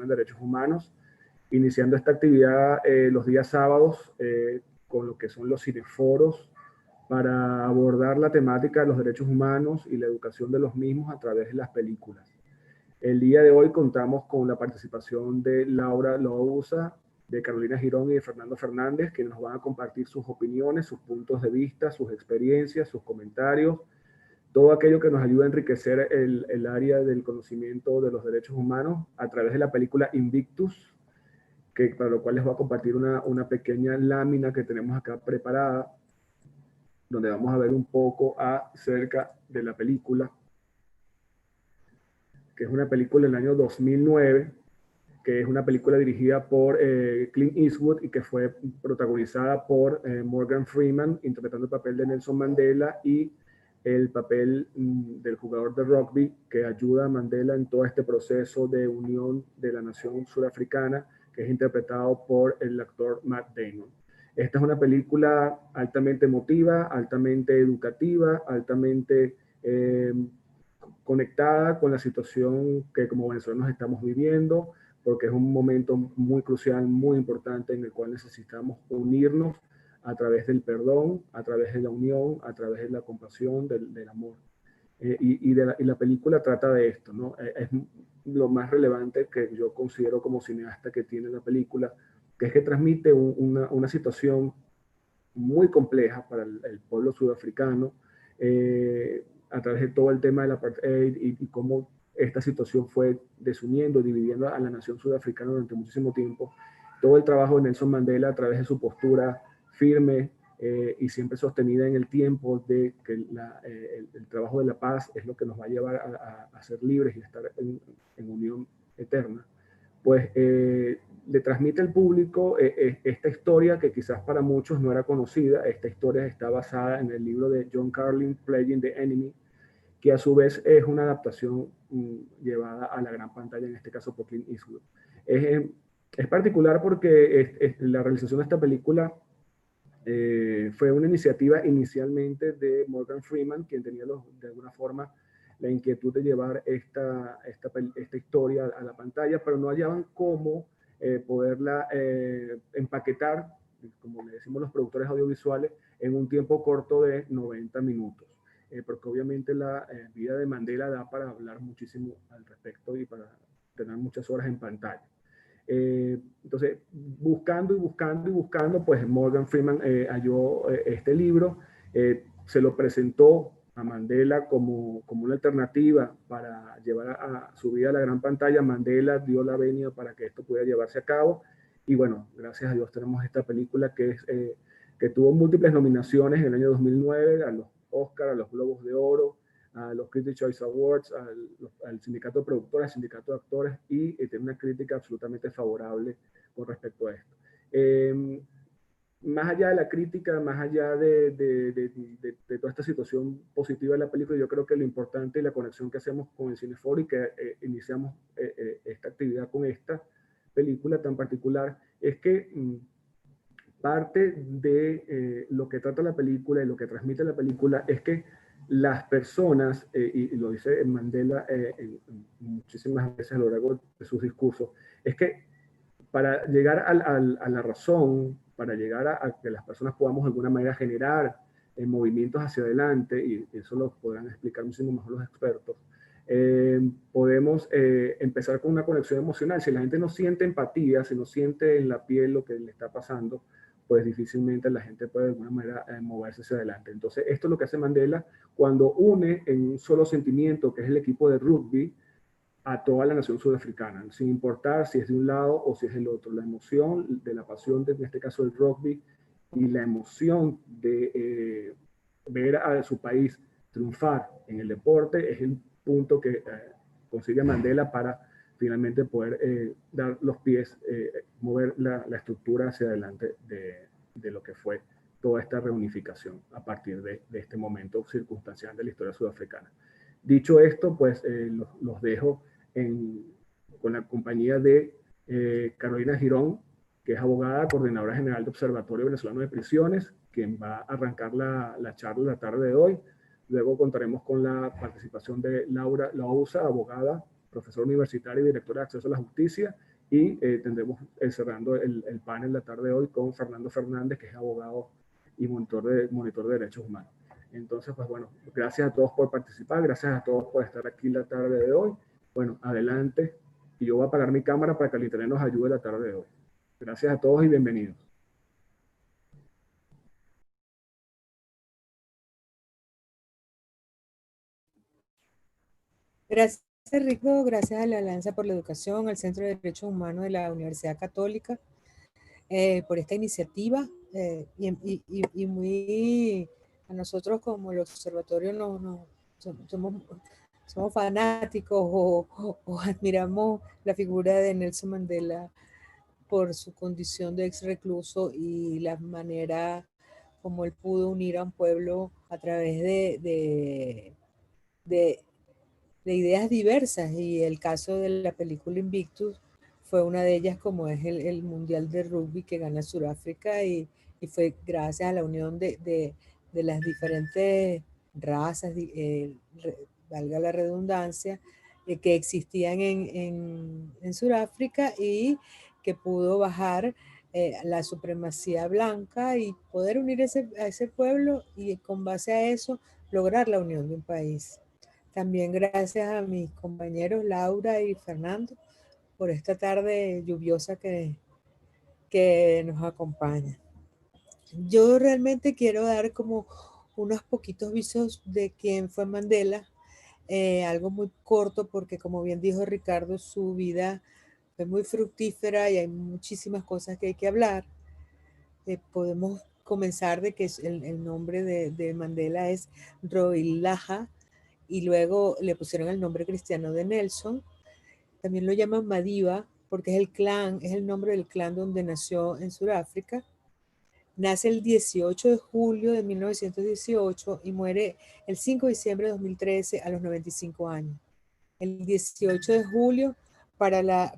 en Derechos Humanos, iniciando esta actividad los días sábados con lo que son los cineforos para abordar la temática de los derechos humanos y la educación de los mismos a través de las películas. El día de hoy contamos con la participación de Laura Louza, de Carolina Girón y de Fernando Fernández, que nos van a compartir sus opiniones, sus puntos de vista, sus experiencias, sus comentarios, todo aquello que nos ayuda a enriquecer el área del conocimiento de los derechos humanos a través de la película Invictus, que para lo cual les voy a compartir una pequeña lámina que tenemos acá preparada, donde vamos a ver un poco acerca de la película, que es una película del año 2009, que es una película dirigida por Clint Eastwood y que fue protagonizada por Morgan Freeman, interpretando el papel de Nelson Mandela y el papel del jugador de rugby que ayuda a Mandela en todo este proceso de unión de la nación surafricana, que es interpretado por el actor Matt Damon. Esta es una película altamente emotiva, altamente educativa, altamente conectada con la situación que como venezolanos estamos viviendo, porque es un momento muy crucial, muy importante, en el cual necesitamos unirnos a través del perdón, a través de la unión, a través de la compasión, del amor. Y la película trata de esto, ¿no? Es lo más relevante que yo considero como cineasta que tiene la película, que es que transmite una situación muy compleja para el pueblo sudafricano, a través de todo el tema del apartheid y cómo esta situación fue desuniendo, dividiendo a la nación sudafricana durante muchísimo tiempo. Todo el trabajo de Nelson Mandela a través de su postura firme y siempre sostenida en el tiempo de que el trabajo de la paz es lo que nos va a llevar a ser libres y a estar en unión eterna, pues le transmite al público esta historia que quizás para muchos no era conocida. Esta historia está basada en el libro de John Carlin, Playing the Enemy, que a su vez es una adaptación llevada a la gran pantalla, en este caso por Clint Eastwood. Es particular porque la realización de esta película fue una iniciativa inicialmente de Morgan Freeman, quien tenía de alguna forma la inquietud de llevar esta historia a la pantalla, pero no hallaban cómo poderla empaquetar, como le decimos los productores audiovisuales, en un tiempo corto de 90 minutos. Porque obviamente la vida de Mandela da para hablar muchísimo al respecto y para tener muchas horas en pantalla. Entonces, buscando y buscando y buscando, pues Morgan Freeman halló este libro, se lo presentó a Mandela como una alternativa para llevar a su vida a la gran pantalla. Mandela dio la venia para que esto pudiera llevarse a cabo. Y bueno, gracias a Dios tenemos esta película que tuvo múltiples nominaciones en el año 2009 a los Oscar, a los Globos de Oro, a los Critics' Choice Awards, al sindicato de productores, al sindicato de actores, y tiene una crítica absolutamente favorable con respecto a esto. Más allá de la crítica, más allá de toda esta situación positiva de la película, yo creo que lo importante y la conexión que hacemos con el Cineforo y que iniciamos esta actividad con esta película tan particular es que parte de lo que trata la película y lo que transmite la película es que las personas, y lo dice Mandela muchísimas veces a lo largo de sus discursos, es que para llegar a la razón, para llegar a que las personas podamos de alguna manera generar movimientos hacia adelante, y eso lo podrán explicar muchísimo mejor los expertos, podemos empezar con una conexión emocional. Si la gente no siente empatía, si no siente en la piel lo que le está pasando, pues difícilmente la gente puede de alguna manera moverse hacia adelante. Entonces, esto es lo que hace Mandela cuando une en un solo sentimiento, que es el equipo de rugby, a toda la nación sudafricana, sin importar si es de un lado o si es del otro. La emoción de la pasión, en este caso del rugby, y la emoción de ver a su país triunfar en el deporte es el punto que consigue Mandela para finalmente poder dar los pies, mover la estructura hacia adelante de lo que fue toda esta reunificación a partir de este momento circunstancial de la historia sudafricana. Dicho esto, pues los dejo con la compañía de Carolina Girón, que es abogada, coordinadora general de Observatorio Venezolano de Prisiones, quien va a arrancar la charla la tarde de hoy. Luego contaremos con la participación de Laura Louza, abogada, profesora universitaria y directora de Acceso a la Justicia, y tendremos cerrando el panel la tarde de hoy con Fernando Fernández, que es abogado y monitor de derechos humanos. Entonces, pues bueno, gracias a todos por participar, gracias a todos por estar aquí la tarde de hoy. Bueno, adelante, y yo voy a apagar mi cámara para que el internet nos ayude la tarde de hoy. Gracias a todos y bienvenidos. Gracias, Rico. Gracias a la Alianza por la Educación, al Centro de Derechos Humanos de la Universidad Católica, por esta iniciativa. Y muy a nosotros como el observatorio somos fanáticos o admiramos la figura de Nelson Mandela por su condición de ex recluso y la manera como él pudo unir a un pueblo a través de de ideas diversas, y el caso de la película Invictus fue una de ellas, como es el Mundial de Rugby que gana Sudáfrica, y fue gracias a la unión de las diferentes razas, valga la redundancia, que existían en Sudáfrica, y que pudo bajar la supremacía blanca y poder unir a ese pueblo, y con base a eso lograr la unión de un país. También gracias a mis compañeros Laura y Fernando por esta tarde lluviosa que nos acompaña. Yo realmente quiero dar como unos poquitos visos de quién fue Mandela, algo muy corto porque, como bien dijo Ricardo, su vida fue muy fructífera y hay muchísimas cosas que hay que hablar. Podemos comenzar de que el nombre de Mandela es Rolihlahla, y luego le pusieron el nombre cristiano de Nelson. También lo llaman Madiba porque es el nombre del clan donde nació en Sudáfrica. Nace el 18 de julio de 1918 y muere el 5 de diciembre de 2013 a los 95 años. El 18 de julio, para las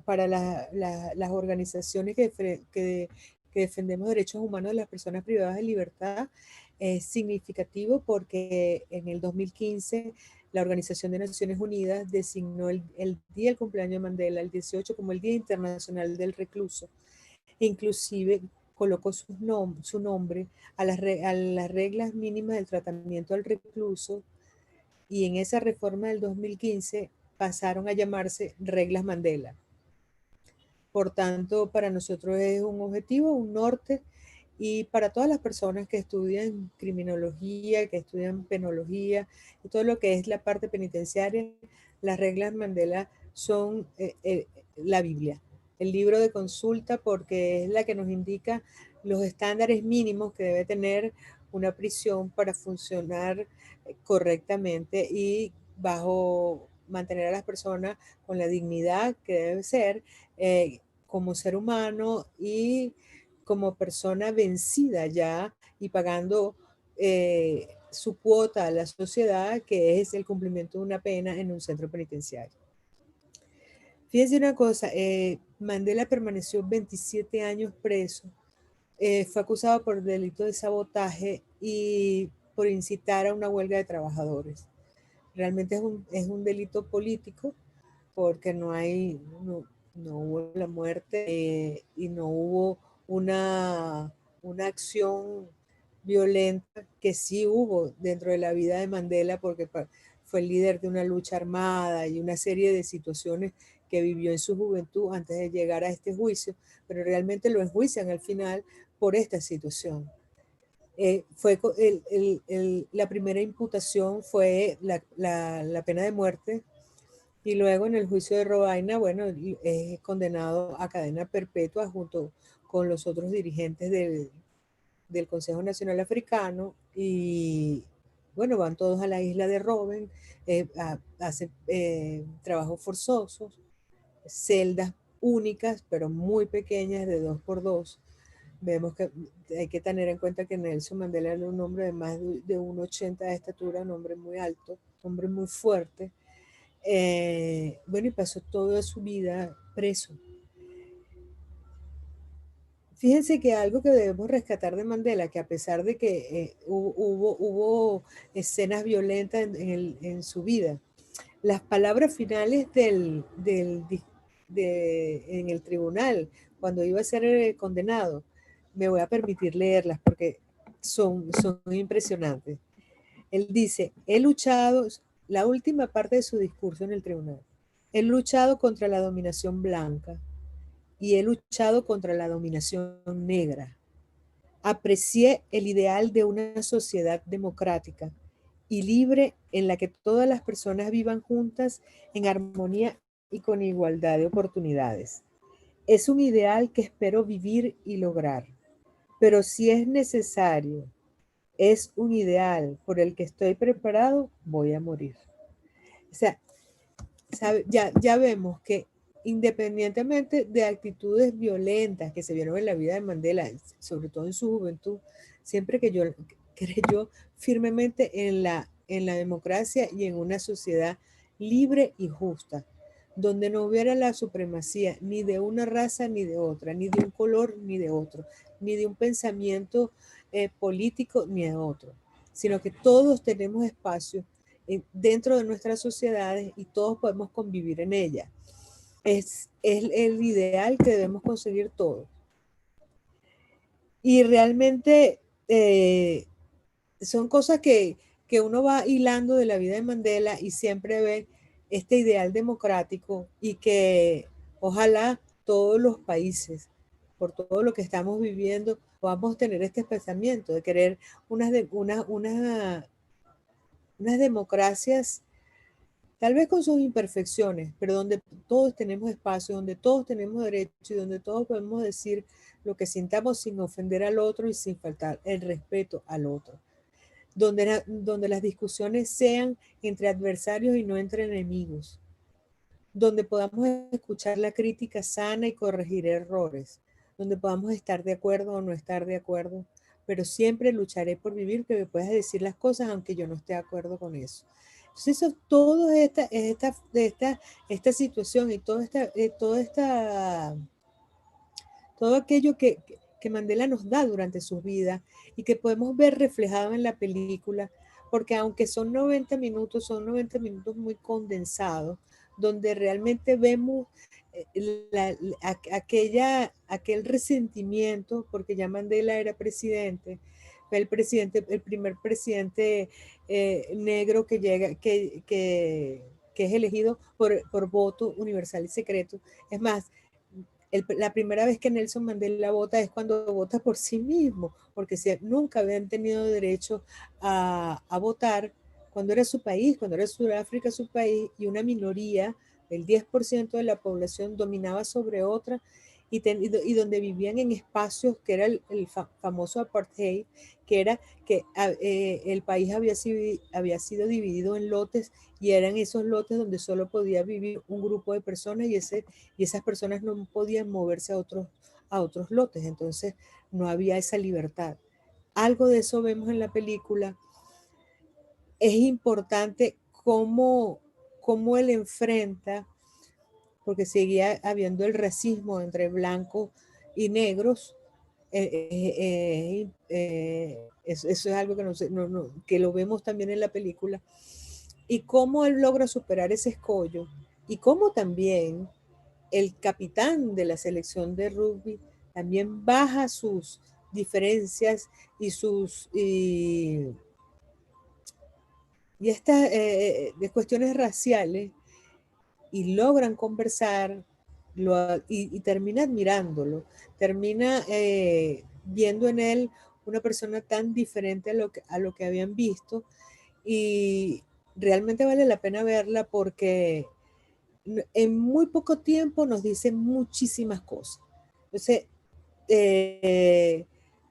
organizaciones que defendemos derechos humanos de las personas privadas de libertad, es significativo porque en el 2015 la Organización de Naciones Unidas designó el día del cumpleaños de Mandela, el 18, como el Día Internacional del Recluso. Inclusive colocó su nombre a las reglas mínimas del tratamiento al recluso, y en esa reforma del 2015 pasaron a llamarse reglas Mandela. Por tanto, para nosotros es un objetivo, un norte, y para todas las personas que estudian criminología, que estudian penología y todo lo que es la parte penitenciaria, las reglas Mandela son la Biblia, el libro de consulta, porque es la que nos indica los estándares mínimos que debe tener una prisión para funcionar correctamente y bajo mantener a las personas con la dignidad que debe ser, como ser humano y como persona vencida ya y pagando su cuota a la sociedad, que es el cumplimiento de una pena en un centro penitenciario. Fíjense una cosa, Mandela permaneció 27 años preso, fue acusado por delito de sabotaje y por incitar a una huelga de trabajadores. Realmente es un delito político porque no hubo la muerte, y no hubo una acción violenta, que sí hubo dentro de la vida de Mandela, porque fue el líder de una lucha armada y una serie de situaciones que vivió en su juventud antes de llegar a este juicio, pero realmente lo enjuician al final por esta situación. La primera imputación fue la pena de muerte, y luego en el juicio de Robaina, bueno, es condenado a cadena perpetua junto con los otros dirigentes del Consejo Nacional Africano, y bueno, van todos a la isla de Robben, hacen trabajos forzosos, celdas únicas, pero muy pequeñas, de 2 por 2. Vemos que hay que tener en cuenta que Nelson Mandela era un hombre de más de 1,80 de estatura, un hombre muy alto, un hombre muy fuerte. Bueno, y pasó toda su vida preso. Fíjense que algo que debemos rescatar de Mandela, que a pesar de que hubo escenas violentas en su vida, las palabras finales en el tribunal, cuando iba a ser condenado. Me voy a permitir leerlas porque son impresionantes. Él dice, he luchado, la última parte de su discurso en el tribunal, he luchado contra la dominación blanca y he luchado contra la dominación negra. Aprecié el ideal de una sociedad democrática y libre en la que todas las personas vivan juntas en armonía y con igualdad de oportunidades. Es un ideal que espero vivir y lograr, pero si es necesario, es un ideal por el que estoy preparado, voy a morir. O sea, ya vemos que independientemente de actitudes violentas que se vieron en la vida de Mandela, sobre todo en su juventud, siempre que yo creyó firmemente en la democracia y en una sociedad libre y justa, donde no hubiera la supremacía ni de una raza ni de otra, ni de un color ni de otro, ni de un pensamiento político ni de otro, sino que todos tenemos espacio dentro de nuestras sociedades y todos podemos convivir en ella. Es el ideal que debemos conseguir todos. Y realmente son cosas que uno va hilando de la vida de Mandela y siempre ve este ideal democrático y que ojalá todos los países, por todo lo que estamos viviendo, podamos tener este pensamiento de querer unas democracias tal vez con sus imperfecciones, pero donde todos tenemos espacio, donde todos tenemos derecho y donde todos podemos decir lo que sintamos sin ofender al otro y sin faltar el respeto al otro. Donde las discusiones sean entre adversarios y no entre enemigos. Donde podamos escuchar la crítica sana y corregir errores. Donde podamos estar de acuerdo o no estar de acuerdo. Pero siempre lucharé por vivir que me puedas decir las cosas aunque yo no esté de acuerdo con eso. Entonces, eso, todo esta situación y todo aquello que Mandela nos da durante su vida y que podemos ver reflejado en la película, porque aunque son 90 minutos muy condensados, donde realmente vemos aquel resentimiento, porque ya Mandela era presidente, fue el primer presidente negro que llega, que es elegido por voto universal y secreto. Es más, la primera vez que Nelson Mandela vota es cuando vota por sí mismo, porque nunca habían tenido derecho a votar cuando era su país, cuando era Sudáfrica su país, y una minoría del 10% de la población dominaba sobre otra y donde vivían en espacios que era el famoso apartheid, que era que el país había sido dividido en lotes y eran esos lotes donde solo podía vivir un grupo de personas y esas personas no podían moverse a otros lotes, entonces no había esa libertad. Algo de eso vemos en la película. Es importante cómo él enfrenta, porque seguía habiendo el racismo entre blancos y negros. Eso es algo que, que lo vemos también en la película. Y cómo él logra superar ese escollo y cómo también el capitán de la selección de rugby también baja sus diferencias y estas de cuestiones raciales y logran conversar y termina admirándolo, termina viendo en él una persona tan diferente a lo que habían visto y realmente vale la pena verla porque en muy poco tiempo nos dicen muchísimas cosas. Entonces,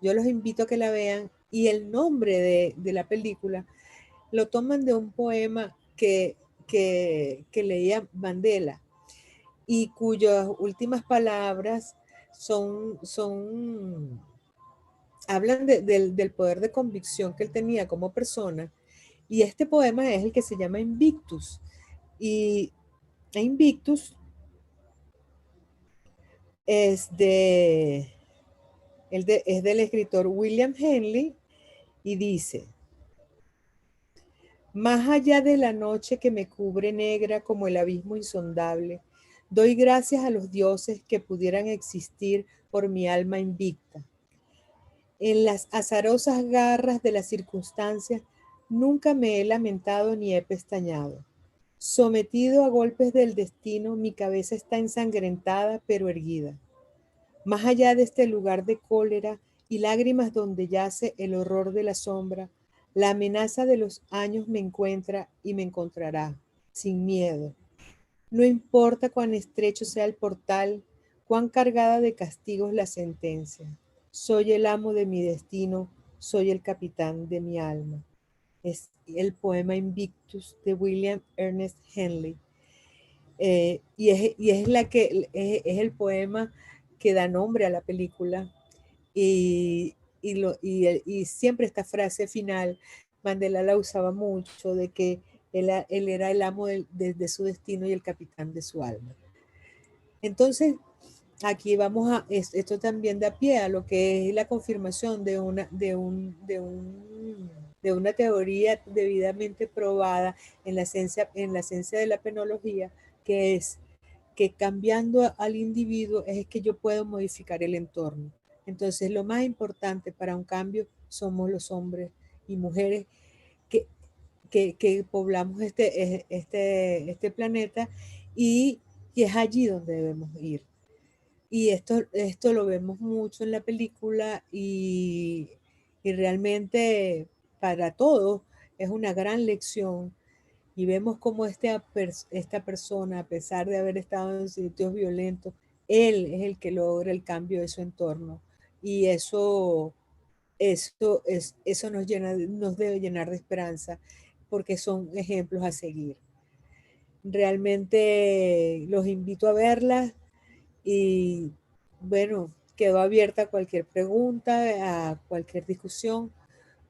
yo los invito a que la vean y el nombre de la película lo toman de un poema que leía Mandela y cuyas últimas palabras hablan del poder de convicción que él tenía como persona. Y este poema es el que se llama Invictus. Y Invictus es del escritor William Henley y dice: más allá de la noche que me cubre negra como el abismo insondable, Doy gracias a los dioses que pudieran existir por mi alma invicta. En las azarosas garras de las circunstancias, nunca me he lamentado ni he pestañado. Sometido a golpes del destino, mi cabeza está ensangrentada pero erguida. Más allá de este lugar de cólera y lágrimas donde yace el horror de la sombra, la amenaza de los años me encuentra y me encontrará, sin miedo. No importa cuán estrecho sea el portal, cuán cargada de castigos la sentencia. Soy el amo de mi destino, soy el capitán de mi alma. Es el poema Invictus de William Ernest Henley. Es el poema que da nombre a la película y siempre esta frase final, Mandela la usaba mucho, de que él era el amo de su destino y el capitán de su alma. Entonces, aquí vamos esto también da pie a lo que es la confirmación de una teoría debidamente probada en la ciencia de la penología, que es que cambiando al individuo es que yo puedo modificar el entorno. Entonces, lo más importante para un cambio somos los hombres y mujeres que, que poblamos este planeta y es allí donde debemos ir. Y esto lo vemos mucho en la película y realmente para todos es una gran lección. Y vemos cómo esta persona, a pesar de haber estado en sitios violentos, él es el que logra el cambio de su entorno. Y eso nos debe llenar de esperanza, porque son ejemplos a seguir. Realmente los invito a verlas y bueno, quedo abierta a cualquier pregunta, a cualquier discusión,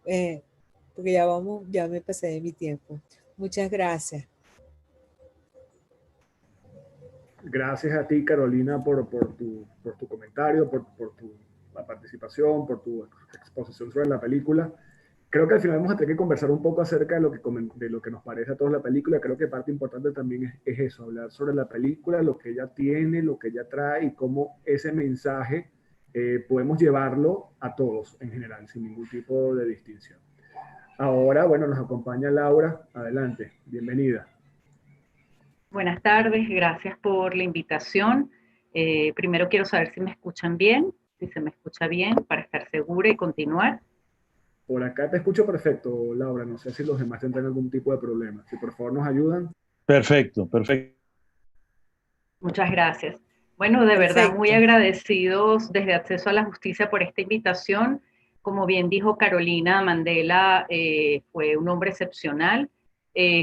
eh, porque ya me pasé de mi tiempo. Muchas gracias. Gracias a ti, Carolina, por tu comentario, por tu participación, por tu exposición sobre la película. Creo que al final vamos a tener que conversar un poco acerca de lo que nos parece a todos la película. Creo que parte importante también es eso, hablar sobre la película, lo que ella tiene, lo que ella trae y cómo ese mensaje podemos llevarlo a todos en general, sin ningún tipo de distinción. Ahora, bueno, nos acompaña Laura. Adelante, bienvenida. Buenas tardes, gracias por la invitación. Primero quiero saber si me escuchan bien, si se me escucha bien, para estar segura y continuar. Por acá te escucho perfecto, Laura. No sé si los demás tendrán algún tipo de problema. Si por favor nos ayudan. Perfecto, perfecto. Muchas gracias. Bueno, de verdad muy agradecidos desde Acceso a la Justicia por esta invitación. Como bien dijo Carolina, Mandela fue un hombre excepcional.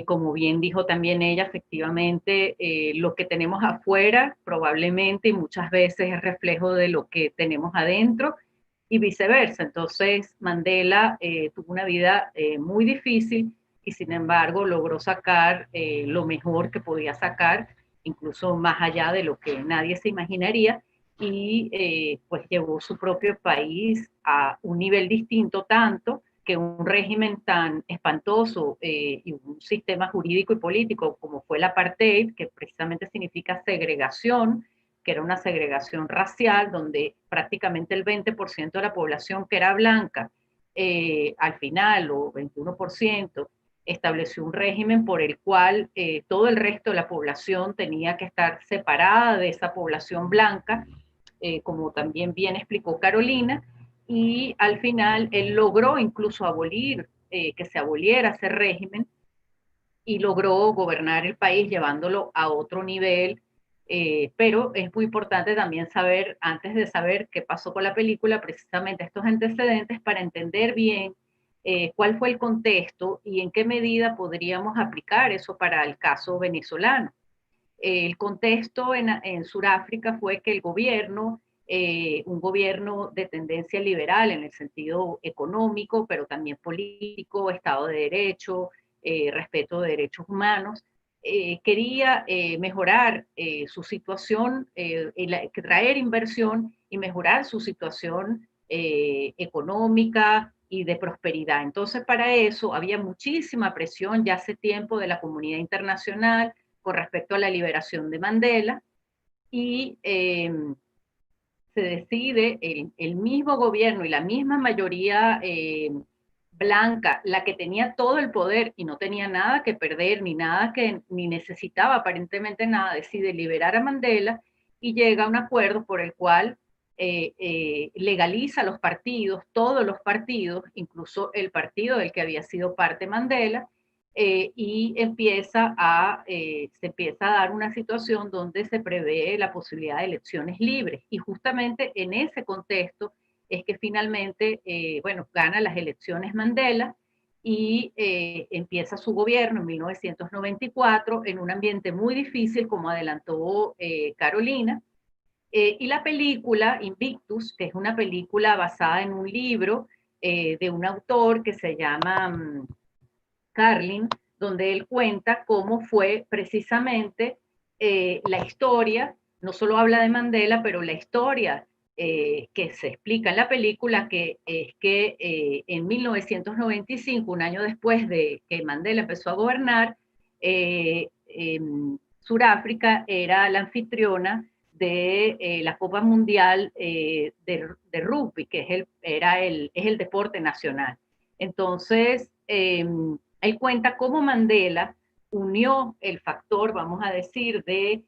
Como bien dijo también ella, efectivamente, lo que tenemos afuera probablemente y muchas veces es reflejo de lo que tenemos adentro y viceversa. Entonces, Mandela tuvo una vida muy difícil y sin embargo logró sacar lo mejor que podía sacar, incluso más allá de lo que nadie se imaginaría, y pues llevó su propio país a un nivel distinto, tanto que un régimen tan espantoso y un sistema jurídico y político como fue el apartheid, que precisamente significa segregación, que era una segregación racial, donde prácticamente el 20% de la población que era blanca, al final, o 21%, estableció un régimen por el cual todo el resto de la población tenía que estar separada de esa población blanca, como también bien explicó Carolina, y al final él logró incluso abolir, que se aboliera ese régimen, y logró gobernar el país llevándolo a otro nivel. Pero es muy importante también saber, antes de saber qué pasó con la película, precisamente estos antecedentes para entender bien cuál fue el contexto y en qué medida podríamos aplicar eso para el caso venezolano. El contexto en Sudáfrica fue que el gobierno, un gobierno de tendencia liberal en el sentido económico, pero también político, Estado de Derecho, respeto de derechos humanos, quería mejorar su situación, traer inversión y mejorar su situación económica y de prosperidad. Entonces, para eso había muchísima presión ya hace tiempo de la comunidad internacional con respecto a la liberación de Mandela, y se decide el mismo gobierno y la misma mayoría blanca, la que tenía todo el poder y no tenía nada que perder, ni necesitaba aparentemente nada, decide liberar a Mandela y llega a un acuerdo por el cual legaliza los partidos, todos los partidos, incluso el partido del que había sido parte Mandela, y se empieza a dar una situación donde se prevé la posibilidad de elecciones libres. Y justamente en ese contexto es que finalmente, bueno, gana las elecciones Mandela y empieza su gobierno en 1994 en un ambiente muy difícil, como adelantó Carolina. Y la película Invictus, que es una película basada en un libro de un autor que se llama Carlin, donde él cuenta cómo fue precisamente la historia, no solo habla de Mandela, pero la historia que se explica en la película, que es que en 1995, un año después de que Mandela empezó a gobernar, Sudáfrica era la anfitriona de la Copa Mundial de Rugby, que es el deporte nacional. Entonces, él cuenta cómo Mandela unió el factor, vamos a decir, de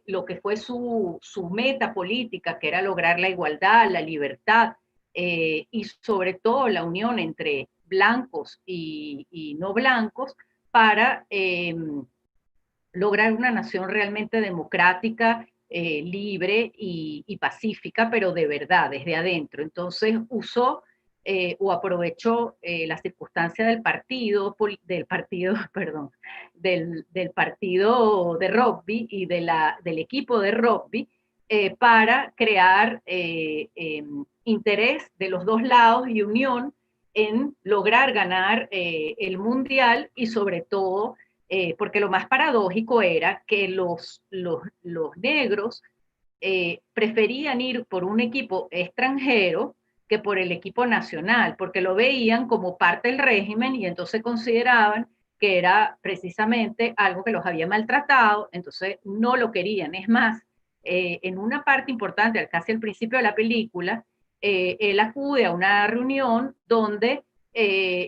lo que fue su meta política, que era lograr la igualdad, la libertad, y sobre todo la unión entre blancos y no blancos para lograr una nación realmente democrática, libre y pacífica, pero de verdad, desde adentro. Entonces usó o aprovechó la circunstancia perdón, del partido de rugby y del equipo de rugby para crear interés de los dos lados y unión en lograr ganar el mundial y sobre todo porque lo más paradójico era que los negros preferían ir por un equipo extranjero que por el equipo nacional, porque lo veían como parte del régimen y entonces consideraban que era precisamente algo que los había maltratado, entonces no lo querían. Es más, en una parte importante, casi al principio de la película, él acude a una reunión donde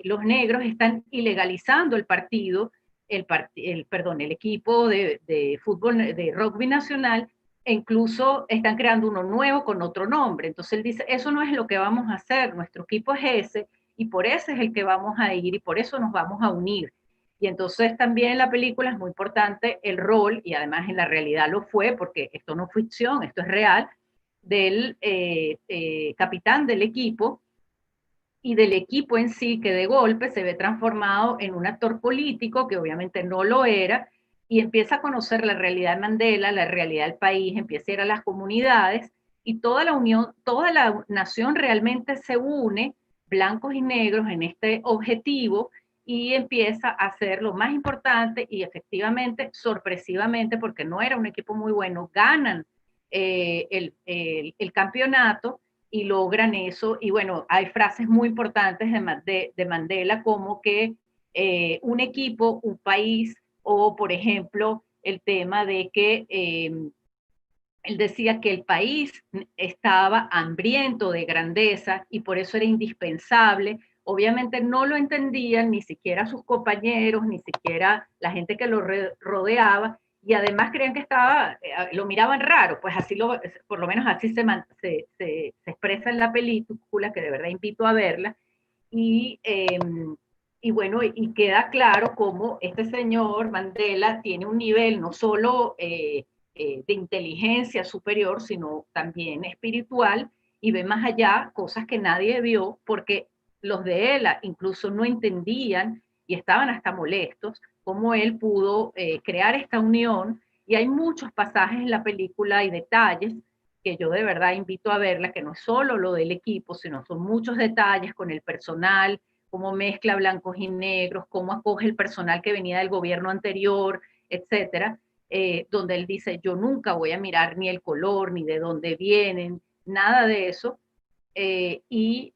los negros están ilegalizando el partido, el equipo de fútbol, de rugby nacional, e incluso están creando uno nuevo con otro nombre. Entonces él dice, eso no es lo que vamos a hacer, nuestro equipo es ese, y por ese es el que vamos a ir, y por eso nos vamos a unir. Y entonces también en la película es muy importante el rol, y además en la realidad lo fue, porque esto no es ficción, esto es real, del capitán del equipo, y del equipo en sí, que de golpe se ve transformado en un actor político, que obviamente no lo era, y empieza a conocer la realidad de Mandela, la realidad del país, empieza a ir a las comunidades, y toda la unión, toda la nación realmente se une, blancos y negros, en este objetivo, y empieza a hacer lo más importante, y efectivamente, sorpresivamente, porque no era un equipo muy bueno, ganan el campeonato, y logran eso. Y bueno, hay frases muy importantes de Mandela como que un equipo, un país, o por ejemplo, el tema de que él decía que el país estaba hambriento de grandeza y por eso era indispensable. Obviamente no lo entendían ni siquiera sus compañeros, ni siquiera la gente que lo rodeaba, y además creían que lo miraban raro, pues por lo menos así se expresa en la película, que de verdad invito a verla, y, y bueno, y queda claro cómo este señor Mandela tiene un nivel no solo de inteligencia superior, sino también espiritual, y ve más allá cosas que nadie vio, porque los de él incluso no entendían y estaban hasta molestos, cómo él pudo crear esta unión. Y hay muchos pasajes en la película y detalles que yo de verdad invito a verla, que no es solo lo del equipo, sino son muchos detalles con el personal, cómo mezcla blancos y negros, cómo acoge el personal que venía del gobierno anterior, etcétera, donde él dice, yo nunca voy a mirar ni el color, ni de dónde vienen, nada de eso, y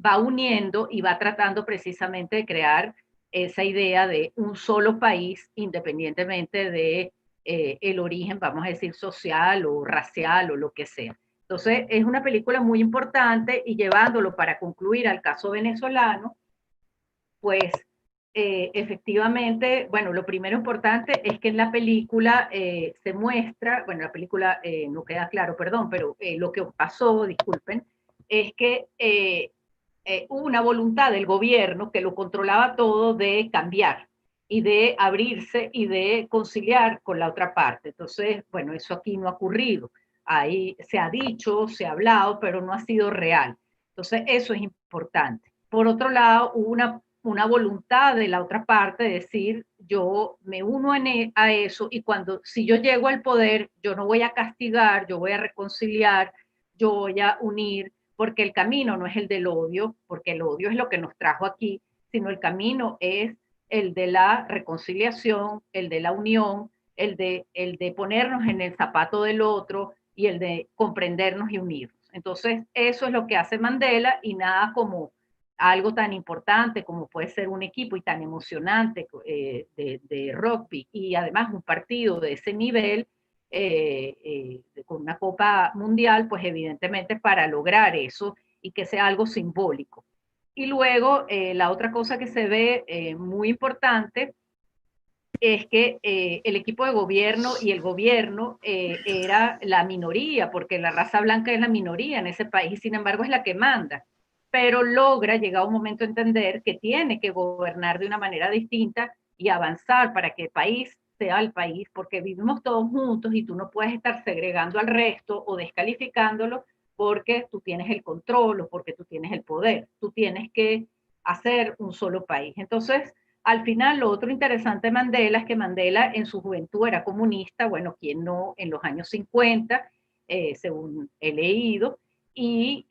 va uniendo y va tratando precisamente de crear esa idea de un solo país, independientemente de el origen, vamos a decir, social o racial o lo que sea. Entonces, es una película muy importante y llevándolo para concluir al caso venezolano, pues efectivamente, bueno, lo primero importante es que en la película se muestra, bueno, la película no queda claro, perdón, pero lo que pasó, disculpen, es que hubo una voluntad del gobierno que lo controlaba todo de cambiar y de abrirse y de conciliar con la otra parte. Entonces, bueno, eso aquí no ha ocurrido. Ahí se ha dicho, se ha hablado, pero no ha sido real. Entonces, eso es importante. Por otro lado, hubo una voluntad de la otra parte de decir, yo me uno a eso y si yo llego al poder, yo no voy a castigar, yo voy a reconciliar, yo voy a unir, porque el camino no es el del odio, porque el odio es lo que nos trajo aquí, sino el camino es el de la reconciliación, el de la unión, el de ponernos en el zapato del otro y el de comprendernos y unirnos. Entonces, eso es lo que hace Mandela y nada como algo tan importante como puede ser un equipo y tan emocionante de rugby y además un partido de ese nivel con una Copa Mundial, pues evidentemente para lograr eso y que sea algo simbólico. Y luego la otra cosa que se ve muy importante es que el equipo de gobierno y el gobierno era la minoría, porque la raza blanca es la minoría en ese país y sin embargo es la que manda, pero logra llegar a un momento a entender que tiene que gobernar de una manera distinta y avanzar para que el país sea el país, porque vivimos todos juntos y tú no puedes estar segregando al resto o descalificándolo porque tú tienes el control o porque tú tienes el poder, tú tienes que hacer un solo país. Entonces, al final, lo otro interesante de Mandela es que Mandela en su juventud era comunista, bueno, quien no, en los años 50, según he leído, y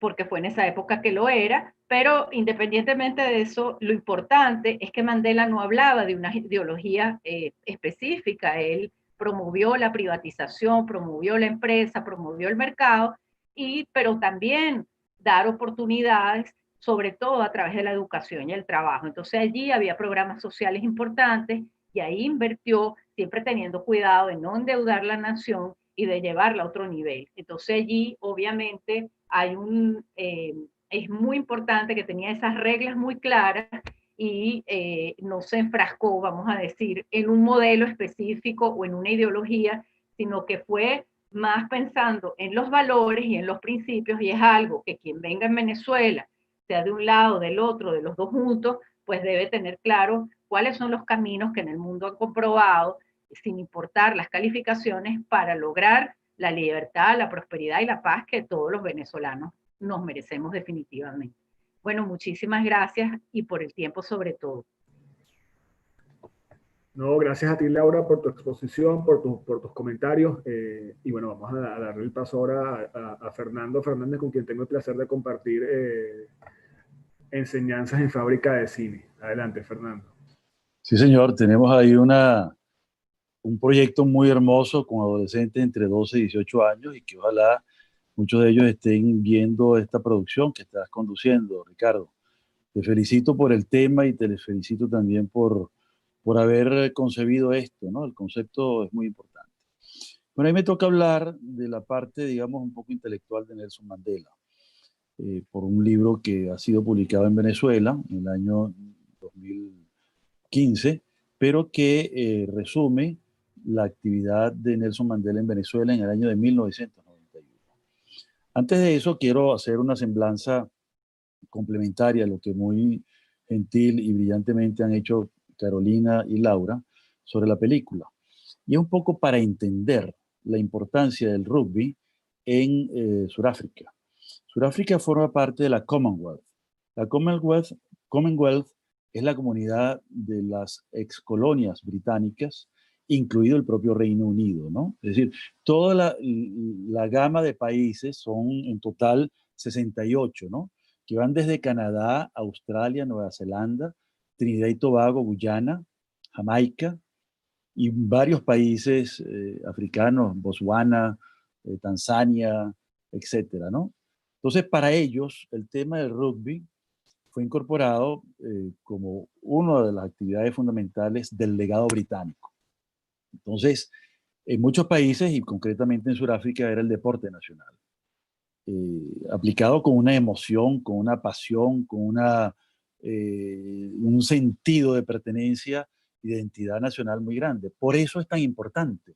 porque fue en esa época que lo era, pero independientemente de eso, lo importante es que Mandela no hablaba de una ideología específica, él promovió la privatización, promovió la empresa, promovió el mercado, pero también dar oportunidades sobre todo a través de la educación y el trabajo. Entonces allí había programas sociales importantes y ahí invirtió, siempre teniendo cuidado de no endeudar la nación y de llevarla a otro nivel. Entonces allí obviamente es muy importante que tenía esas reglas muy claras y no se enfrascó, vamos a decir, en un modelo específico o en una ideología, sino que fue más pensando en los valores y en los principios, y es algo que quien venga en Venezuela, sea de un lado, del otro, de los dos juntos, pues debe tener claro cuáles son los caminos que en el mundo han comprobado, sin importar las calificaciones, para lograr la libertad, la prosperidad y la paz que todos los venezolanos nos merecemos definitivamente. Bueno, muchísimas gracias y por el tiempo sobre todo. No, gracias a ti, Laura, por tu exposición, por tus comentarios. Y bueno, vamos a darle el paso ahora a Fernando Fernández, con quien tengo el placer de compartir enseñanzas en fábrica de cine. Adelante, Fernando. Sí, señor, tenemos ahí un proyecto muy hermoso con adolescentes entre 12 y 18 años y que ojalá muchos de ellos estén viendo esta producción que estás conduciendo, Ricardo. Te felicito por el tema y te felicito también por haber concebido esto, ¿no? El concepto es muy importante. Bueno, ahí me toca hablar de la parte, digamos, un poco intelectual de Nelson Mandela, por un libro que ha sido publicado en Venezuela en el año 2015, pero que resume la actividad de Nelson Mandela en Venezuela en el año de 1991. Antes de eso, quiero hacer una semblanza complementaria a lo que muy gentil y brillantemente han hecho Carolina y Laura sobre la película. Y es un poco para entender la importancia del rugby en Sudáfrica. Sudáfrica forma parte de la Commonwealth. La Commonwealth es la comunidad de las excolonias británicas, incluido el propio Reino Unido, ¿no? Es decir, toda la gama de países son en total 68, ¿no? Que van desde Canadá, Australia, Nueva Zelanda, Trinidad y Tobago, Guyana, Jamaica y varios países africanos, Botswana, Tanzania, etcétera, ¿no? Entonces, para ellos, el tema del rugby fue incorporado como una de las actividades fundamentales del legado británico. Entonces, en muchos países, y concretamente en Sudáfrica, era el deporte nacional. Aplicado con una emoción, con una pasión, con un sentido de pertenencia, identidad nacional muy grande. Por eso es tan importante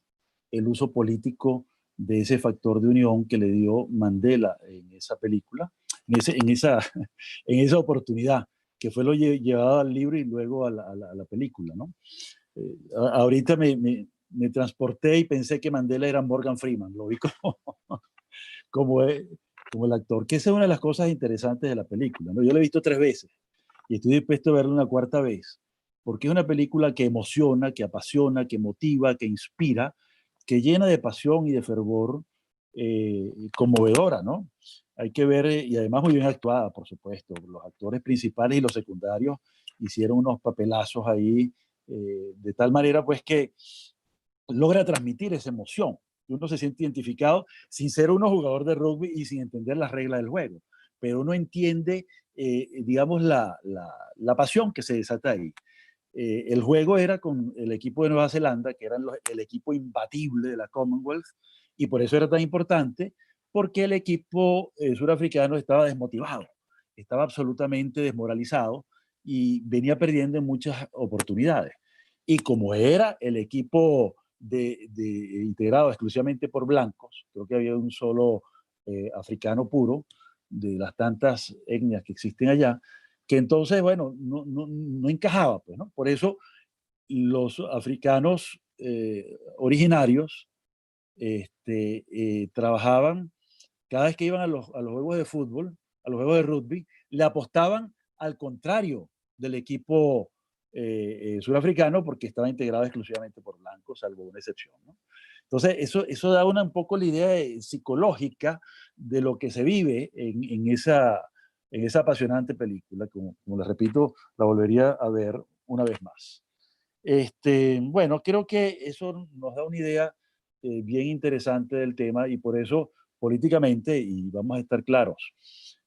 el uso político de ese factor de unión que le dio Mandela en esa película, en esa oportunidad, que fue lo llevado al libro y luego a la película, ¿no? Ahorita me transporté y pensé que Mandela era Morgan Freeman, lo vi como, como el actor, que esa es una de las cosas interesantes de la película, ¿no? Yo la he visto 3 veces y estoy dispuesto a verla una 4ª vez, porque es una película que emociona, que apasiona, que motiva, que inspira, que llena de pasión y de fervor, conmovedora, ¿no? Hay que ver, y además muy bien actuada, por supuesto. Los actores principales y los secundarios hicieron unos papelazos ahí, de tal manera pues que logra transmitir esa emoción. Uno se siente identificado sin ser uno jugador de rugby y sin entender las reglas del juego, pero uno entiende, digamos, la pasión que se desata ahí. El juego era con el equipo de Nueva Zelanda, que era el equipo imbatible de la Commonwealth, y por eso era tan importante, porque el equipo surafricano estaba desmotivado, estaba absolutamente desmoralizado y venía perdiendo en muchas oportunidades. Y como era el equipo integrado exclusivamente por blancos, creo que había un solo africano puro de las tantas etnias que existen allá, que entonces, bueno, no encajaba, pues, ¿no? Por eso los africanos originarios trabajaban, cada vez que iban a los juegos de fútbol, a los juegos de rugby, le apostaban al contrario del equipo surafricano, porque estaba integrado exclusivamente por blancos, salvo una excepción, ¿no? Entonces, eso da un poco la idea psicológica de lo que se vive en esa apasionante película. Como les repito, la volvería a ver una vez más. Bueno, creo que eso nos da una idea bien interesante del tema, y por eso políticamente, y vamos a estar claros,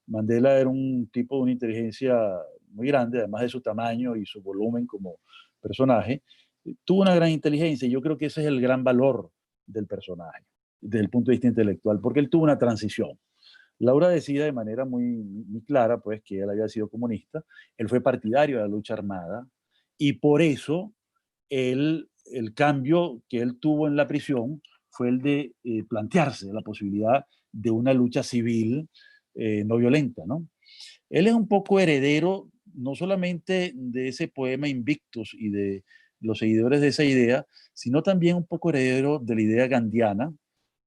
Mandela era un tipo de una inteligencia muy grande, además de su tamaño y su volumen como personaje, tuvo una gran inteligencia, y yo creo que ese es el gran valor del personaje, desde el punto de vista intelectual, porque él tuvo una transición. Laura decía de manera muy clara, pues, que él había sido comunista, él fue partidario de la lucha armada, y por eso el cambio que él tuvo en la prisión fue el de plantearse la posibilidad de una lucha civil no violenta, ¿no? Él es un poco heredero no solamente de ese poema Invictus y de los seguidores de esa idea, sino también un poco heredero de la idea gandhiana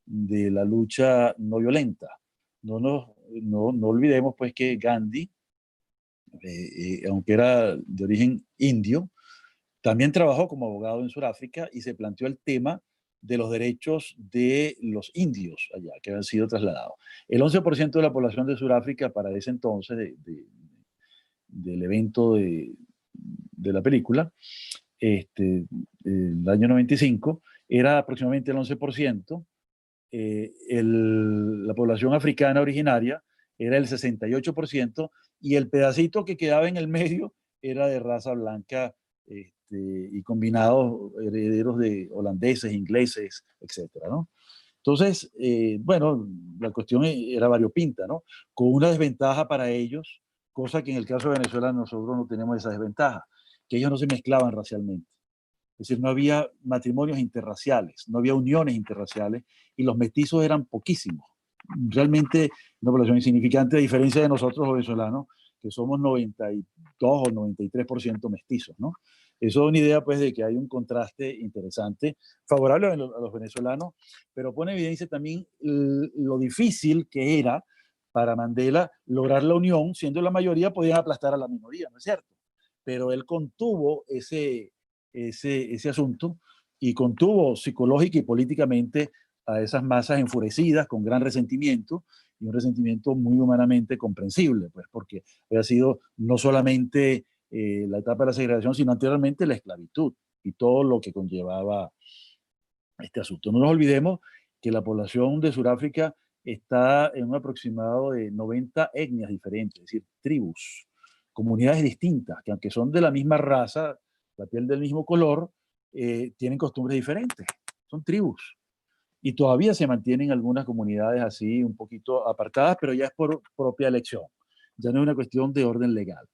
de la lucha no violenta. No olvidemos pues que Gandhi, aunque era de origen indio, también trabajó como abogado en Sudáfrica y se planteó el tema de los derechos de los indios allá, que habían sido trasladados. El 11% de la población de Sudáfrica para ese entonces, del evento de la película, el año 95, era aproximadamente el 11%. La población africana originaria era el 68%, y el pedacito que quedaba en el medio era de raza blanca, y combinados herederos de holandeses, ingleses, etcétera, ¿no? Entonces, bueno, la cuestión era variopinta, ¿no? Con una desventaja para ellos, cosa que en el caso de Venezuela nosotros no tenemos esa desventaja, que ellos no se mezclaban racialmente. Es decir, no había matrimonios interraciales, no había uniones interraciales, y los mestizos eran poquísimos. Realmente una población insignificante, a diferencia de nosotros los venezolanos, que somos 92 o 93% mestizos, ¿no? Eso da una idea, pues, de que hay un contraste interesante, favorable a los venezolanos, pero pone en evidencia también lo difícil que era para Mandela lograr la unión, siendo la mayoría podían aplastar a la minoría, ¿no es cierto? Pero él contuvo ese asunto, y contuvo psicológica y políticamente a esas masas enfurecidas con gran resentimiento, y un resentimiento muy humanamente comprensible, pues, porque había sido no solamente la etapa de la segregación, sino anteriormente la esclavitud y todo lo que conllevaba este asunto. No nos olvidemos que la población de Sudáfrica está en un aproximado de 90 etnias diferentes, es decir, tribus, comunidades distintas, que aunque son de la misma raza, la piel del mismo color, tienen costumbres diferentes, son tribus. Y todavía se mantienen algunas comunidades así un poquito apartadas, pero ya es por propia elección. Ya no es una cuestión de orden legal.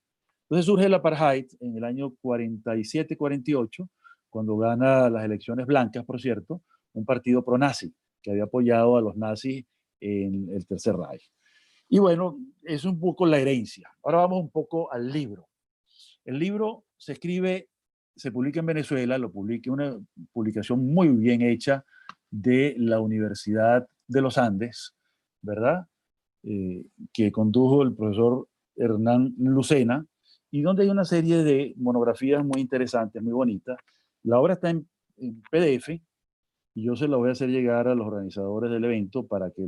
Entonces surge el apartheid en el año 47-48, cuando gana las elecciones blancas, por cierto, un partido pro-nazi que había apoyado a los nazis en el Tercer Reich. Y bueno, es un poco la herencia. Ahora vamos un poco al libro. El libro se escribe, se publica en Venezuela, lo publica una publicación muy bien hecha de la Universidad de los Andes, ¿verdad? Que condujo el profesor Hernán Lucena, y donde hay una serie de monografías muy interesantes, muy bonitas. La obra está en PDF, y yo se la voy a hacer llegar a los organizadores del evento para que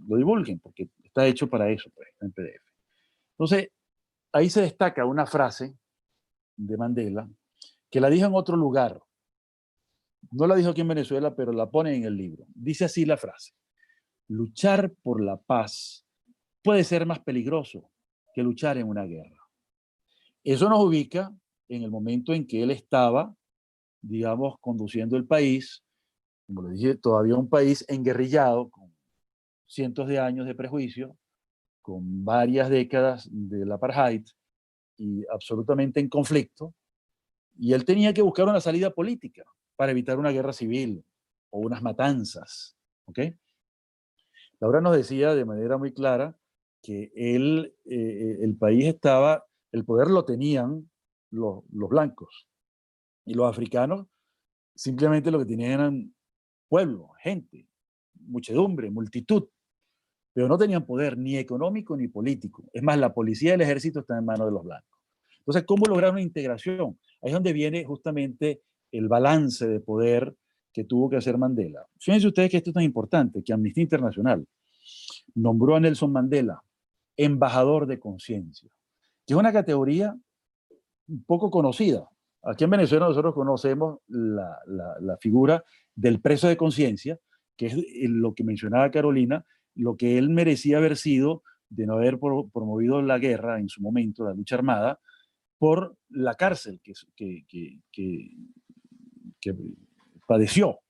lo divulguen, porque está hecho para eso, pues, está en PDF. Entonces, ahí se destaca una frase de Mandela, que la dijo en otro lugar. No la dijo aquí en Venezuela, pero la pone en el libro. Dice así la frase: luchar por la paz puede ser más peligroso que luchar en una guerra. Eso nos ubica en el momento en que él estaba, digamos, conduciendo el país, como le dije, todavía un país enguerrillado, con cientos de años de prejuicio, con varias décadas del apartheid y absolutamente en conflicto, y él tenía que buscar una salida política para evitar una guerra civil o unas matanzas, ¿ok? Laura nos decía de manera muy clara que el país estaba, el poder lo tenían los blancos, y los africanos simplemente lo que tenían eran pueblo, gente, muchedumbre, multitud, pero no tenían poder ni económico ni político. Es más, la policía y el ejército están en manos de los blancos. Entonces, ¿cómo lograr una integración? Ahí es donde viene justamente el balance de poder que tuvo que hacer Mandela. Fíjense ustedes que esto es tan importante, que Amnistía Internacional nombró a Nelson Mandela embajador de conciencia, que es una categoría poco conocida. Aquí en Venezuela nosotros conocemos la figura del preso de conciencia, que es lo que mencionaba Carolina, lo que él merecía haber sido de no haber promovido la guerra en su momento, la lucha armada, por la cárcel que padeció.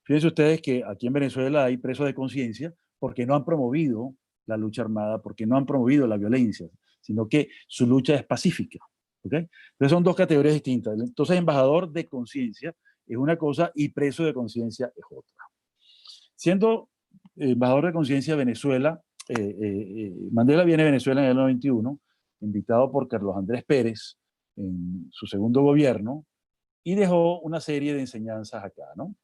Fíjense ustedes que aquí en Venezuela hay presos de conciencia porque no han promovido la lucha armada, porque no han promovido la violencia, sino que su lucha es pacífica. ¿Okay? Entonces son dos categorías distintas. Entonces, embajador de conciencia es una cosa y preso de conciencia es otra. Siendo embajador de conciencia de Venezuela, Mandela viene a Venezuela en el 91, invitado por Carlos Andrés Pérez en su segundo gobierno, y dejó una serie de enseñanzas acá, ¿no?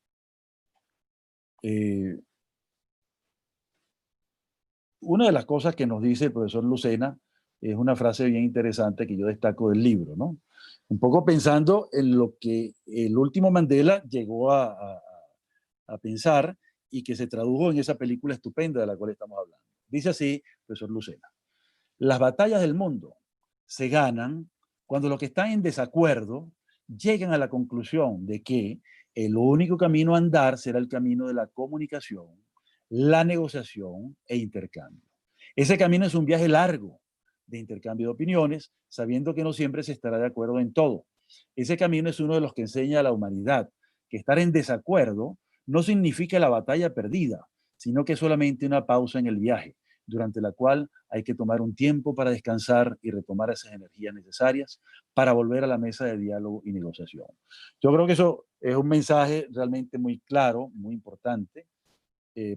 Una de las cosas que nos dice el profesor Lucena es una frase bien interesante que yo destaco del libro, ¿no? Un poco pensando en lo que el último Mandela llegó a pensar y que se tradujo en esa película estupenda de la cual estamos hablando. Dice así, profesor Lucena: las batallas del mundo se ganan cuando los que están en desacuerdo llegan a la conclusión de que el único camino a andar será el camino de la comunicación, la negociación e intercambio. Ese camino es un viaje largo de intercambio de opiniones, sabiendo que no siempre se estará de acuerdo en todo. Ese camino es uno de los que enseña a la humanidad que estar en desacuerdo no significa la batalla perdida, sino que es solamente una pausa en el viaje, durante la cual hay que tomar un tiempo para descansar y retomar esas energías necesarias para volver a la mesa de diálogo y negociación. Yo creo que eso es un mensaje realmente muy claro, muy importante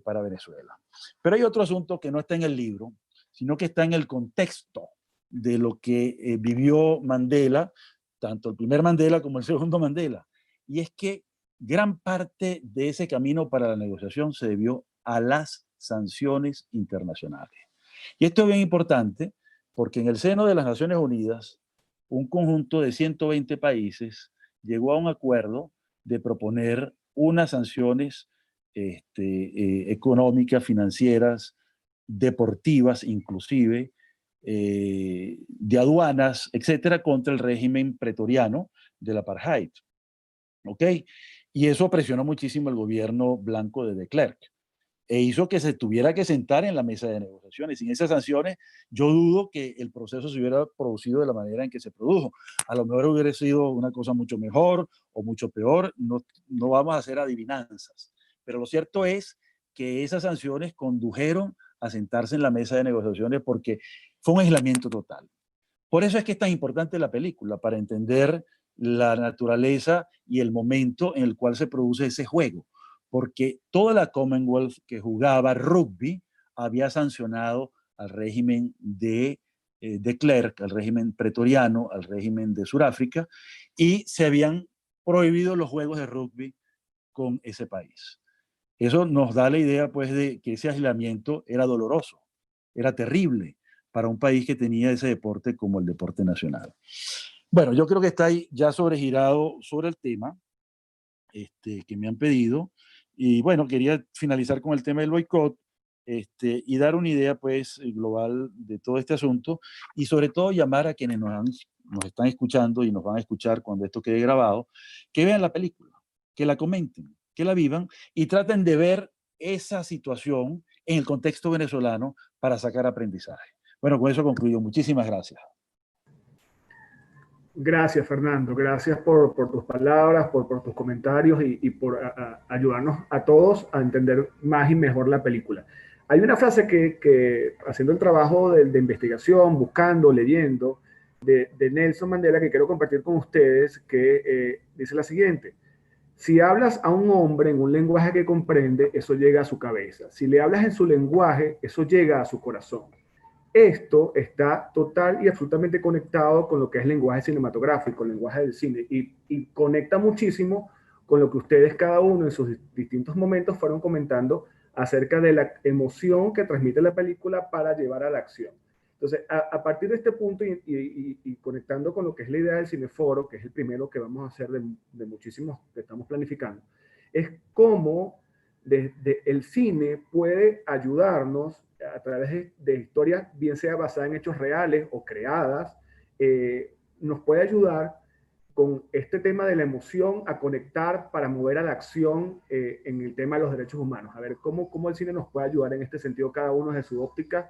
para Venezuela. Pero hay otro asunto que no está en el libro, sino que está en el contexto de lo que vivió Mandela, tanto el primer Mandela como el segundo Mandela, y es que gran parte de ese camino para la negociación se debió a las sanciones internacionales. Y esto es bien importante porque en el seno de las Naciones Unidas, un conjunto de 120 países llegó a un acuerdo de proponer unas sanciones económicas, financieras, deportivas inclusive, de aduanas, etcétera, contra el régimen pretoriano del apartheid. ¿Ok? Y eso presionó muchísimo el gobierno blanco de de Klerk. e hizo que se tuviera que sentar en la mesa de negociaciones. Sin esas sanciones, yo dudo que el proceso se hubiera producido de la manera en que se produjo. A lo mejor hubiera sido una cosa mucho mejor o mucho peor, no vamos a hacer adivinanzas. Pero lo cierto es que esas sanciones condujeron a sentarse en la mesa de negociaciones porque fue un aislamiento total. Por eso es que es tan importante la película, para entender la naturaleza y el momento en el cual se produce ese juego. Porque toda la Commonwealth que jugaba rugby había sancionado al régimen de Klerk, al régimen pretoriano, al régimen de Sudáfrica, y se habían prohibido los juegos de rugby con ese país. Eso nos da la idea, pues, de que ese aislamiento era doloroso, era terrible para un país que tenía ese deporte como el deporte nacional. Bueno, yo creo que está ahí ya sobregirado sobre el tema que me han pedido. Y bueno, quería finalizar con el tema del boicot y dar una idea, pues, global de todo este asunto, y sobre todo llamar a quienes nos están escuchando y nos van a escuchar cuando esto quede grabado, que vean la película, que la comenten, que la vivan y traten de ver esa situación en el contexto venezolano para sacar aprendizaje. Bueno, con eso concluyo. Muchísimas gracias. Gracias, Fernando. Gracias por tus palabras, por tus comentarios y por ayudarnos a todos a entender más y mejor la película. Hay una frase que haciendo el trabajo de investigación, buscando, leyendo, de Nelson Mandela, que quiero compartir con ustedes, que dice la siguiente: si hablas a un hombre en un lenguaje que comprende, eso llega a su cabeza. Si le hablas en su lenguaje, eso llega a su corazón. Esto está total y absolutamente conectado con lo que es el lenguaje cinematográfico, el lenguaje del cine, y conecta muchísimo con lo que ustedes cada uno en sus distintos momentos fueron comentando acerca de la emoción que transmite la película para llevar a la acción. Entonces, a partir de este punto y conectando con lo que es la idea del cineforo, que es el primero que vamos a hacer de muchísimos que estamos planificando, es cómo desde el cine puede ayudarnos a través de historias, bien sea basada en hechos reales o creadas, nos puede ayudar con este tema de la emoción a conectar para mover a la acción en el tema de los derechos humanos. A ver cómo el cine nos puede ayudar en este sentido, cada uno desde su óptica.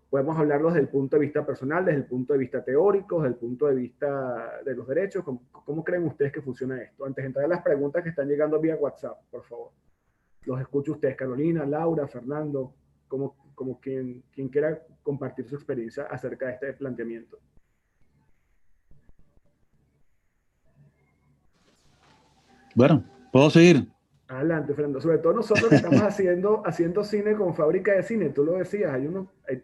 Podemos hablarlo desde el punto de vista personal, desde el punto de vista teórico, desde el punto de vista de los derechos. ¿Cómo creen ustedes que funciona esto? Antes de entrar a las preguntas que están llegando vía WhatsApp, por favor. Los escucho ustedes, Carolina, Laura, Fernando, como quien quiera compartir su experiencia acerca de este planteamiento. Bueno, ¿puedo seguir? Adelante, Fernando. Sobre todo nosotros que estamos haciendo cine con Fábrica de Cine, tú lo decías, hay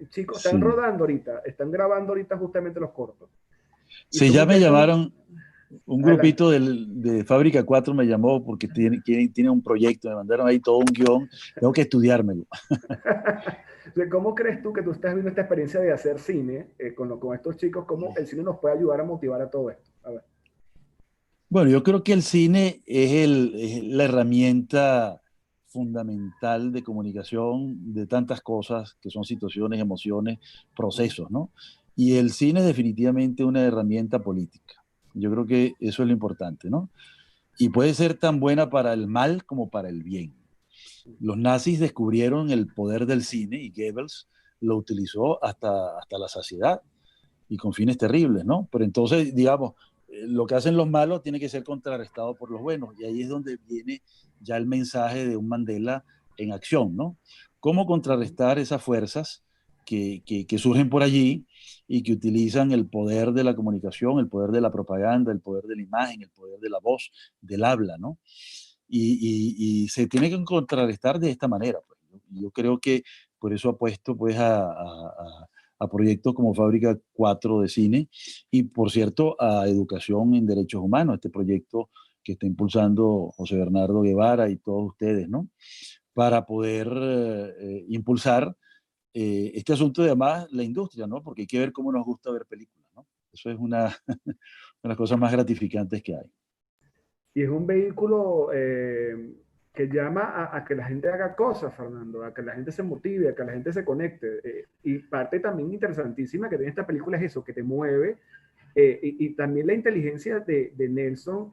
chicos, están rodando ahorita, están grabando ahorita justamente los cortos. Sí, ya me llamaron, un grupito de Fábrica 4 me llamó porque tiene un proyecto, me mandaron ahí todo un guión, tengo que estudiármelo. ¿Cómo crees tú que tú estás viendo esta experiencia de hacer cine con estos chicos? ¿Cómo el cine nos puede ayudar a motivar a todo esto? A ver. Bueno, yo creo que el cine es la herramienta fundamental de comunicación de tantas cosas que son situaciones, emociones, procesos, ¿no? Y el cine es definitivamente una herramienta política. Yo creo que eso es lo importante, ¿no? Y puede ser tan buena para el mal como para el bien. Los nazis descubrieron el poder del cine y Goebbels lo utilizó hasta la saciedad y con fines terribles, ¿no? Pero entonces, digamos, lo que hacen los malos tiene que ser contrarrestado por los buenos, y ahí es donde viene ya el mensaje de un Mandela en acción, ¿no? Cómo contrarrestar esas fuerzas que surgen por allí y que utilizan el poder de la comunicación, el poder de la propaganda, el poder de la imagen, el poder de la voz, del habla, ¿no? Y se tiene que contrarrestar de esta manera, pues. Yo creo que por eso apuesto, pues, a proyectos como Fábrica 4 de cine y, por cierto, a educación en derechos humanos, este proyecto que está impulsando José Bernardo Guevara y todos ustedes, ¿no? Para poder impulsar este asunto de, además, la industria, ¿no? Porque hay que ver cómo nos gusta ver películas, ¿no? Eso es una de las cosas más gratificantes que hay. Y es un vehículo que llama a que la gente haga cosas, Fernando, a que la gente se motive, a que la gente se conecte. Y parte también interesantísima que tiene esta película es eso, que te mueve. Y también la inteligencia de Nelson,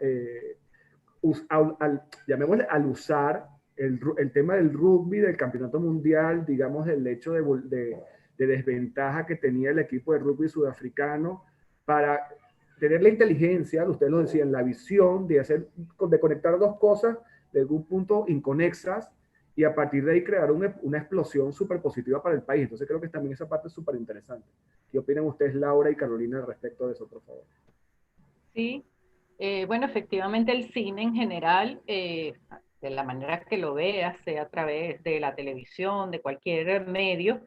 llamémosle al usar el tema del rugby, del campeonato mundial, digamos, el hecho de desventaja que tenía el equipo de rugby sudafricano, para tener la inteligencia, ustedes lo decían, la visión de conectar dos cosas de algún punto inconexas, y a partir de ahí crear una explosión súper positiva para el país. Entonces creo que también esa parte es súper interesante. ¿Qué opinan ustedes, Laura y Carolina, respecto de eso, por favor? Sí, bueno, efectivamente el cine en general, de la manera que lo veas, sea a través de la televisión, de cualquier medio,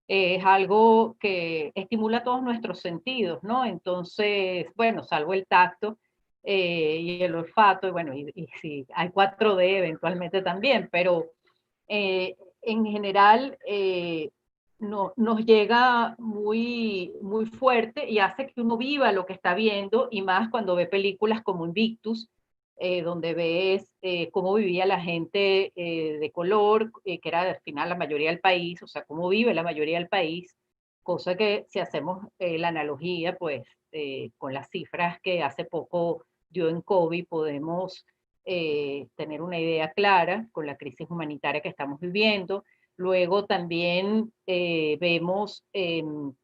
es algo que estimula todos nuestros sentidos, ¿no? Entonces, bueno, salvo el tacto y el olfato, y bueno, y sí, hay 4D eventualmente también, pero en general nos llega muy fuerte y hace que uno viva lo que está viendo, y más cuando ve películas como Invictus, donde ves cómo vivía la gente de color, que era al final la mayoría del país, o sea, cómo vive la mayoría del país, cosa que si hacemos la analogía, pues con las cifras que hace poco dio en COVID, podemos tener una idea clara con la crisis humanitaria que estamos viviendo. Luego también vemos en